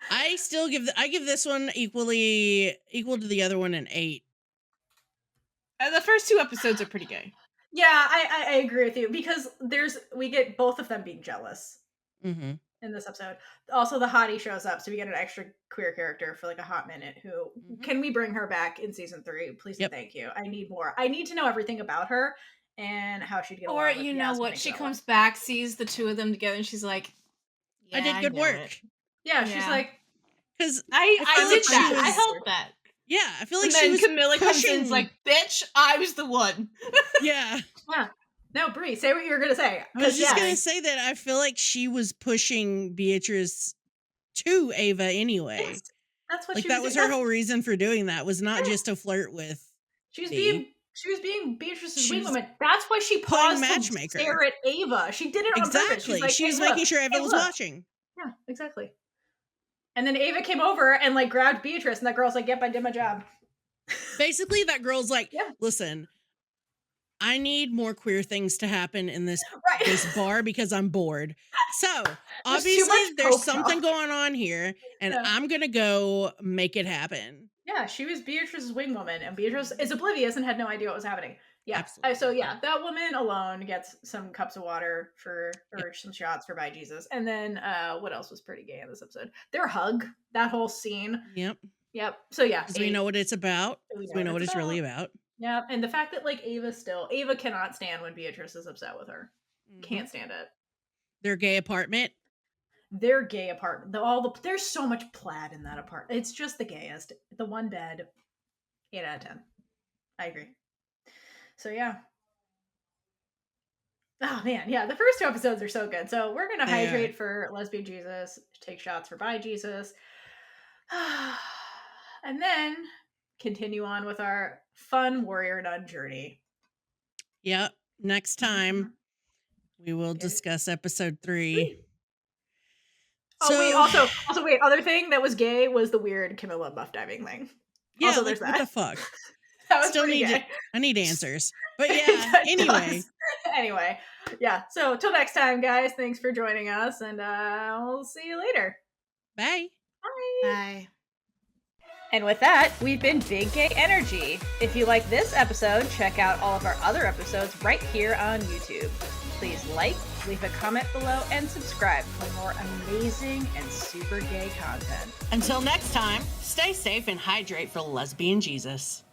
I still give this one equal to the other one an 8. The first 2 episodes are pretty gay. Yeah, I agree with you because we get both of them being jealous Mm-hmm. in this episode. Also, the hottie shows up, so we get an extra queer character for like a hot minute. Can we bring her back in season 3? Please and thank you. I need more. I need to know everything about her and how she'd get along. Or with you know Yasmin what? and She Kayla. comes back, sees the 2 of them together, and she's like, I did good know work. it. Yeah, she's Yeah. like, because I feel did like she that. was- I helped that. Yeah, I feel like And she then was Camilla comes in pushing. and's like, bitch, I was the one. Yeah, no, Bree, say what you were gonna say. I was just yes. gonna say that I feel like she was pushing Beatrice to Ava anyway. Yes, that's what Like she that was was her whole reason for doing that, was not Yeah. just to flirt with. She was See? being Beatrice's She was wingwoman. That's why she playing paused to matchmaker. stare at Ava. She did it on purpose. Exactly. She's like, She hey, was look, making sure Ava hey, was look. watching. Yeah, exactly. And then Ava came over and like grabbed Beatrice, and that girl's like, "Yep, I did my job." Basically, that girl's like, Yeah. listen, I need more queer things to happen in this Right. bar because I'm bored. So too obviously much there's coke something talk. going on here, and Yeah. I'm gonna go make it happen. Yeah, she was Beatrice's wingwoman, and Beatrice is oblivious and had no idea what was happening. Yeah. Absolutely. So yeah, that woman alone gets some cups of water or some shots for By Jesus. And then what else was pretty gay in this episode? Their hug, that whole scene. Yep. Yep. So yeah, Because we know what it's about. We know what it's really about. Yeah, and the fact that like Ava cannot stand when Beatrice is upset with her. Can't stand it. Their gay apartment. Their gay apartment. There's so much plaid in that apartment. It's just the gayest. The one bed. 8 out of 10. I agree. So yeah. Oh man, yeah. The first 2 episodes are so good. So we're gonna hydrate for Lesbian Jesus, take shots for Bi Jesus. And then continue on with our fun warrior nun journey. Yep. Next time we will discuss episode 3. Oh, wait, also wait, other thing that was gay was the weird Camilla buff diving thing. Yeah, also, like, there's that. what the fuck? That was Still pretty need gay. I need answers. But yeah, anyway, yeah. So till next time, guys. Thanks for joining us, and we'll see you later. Bye. Bye. Bye. And with that, we've been Big Gay Energy. If you like this episode, check out all of our other episodes right here on YouTube. Please like, leave a comment below, and subscribe for more amazing and super gay content. Until next time, stay safe and hydrate for lesbian Jesus.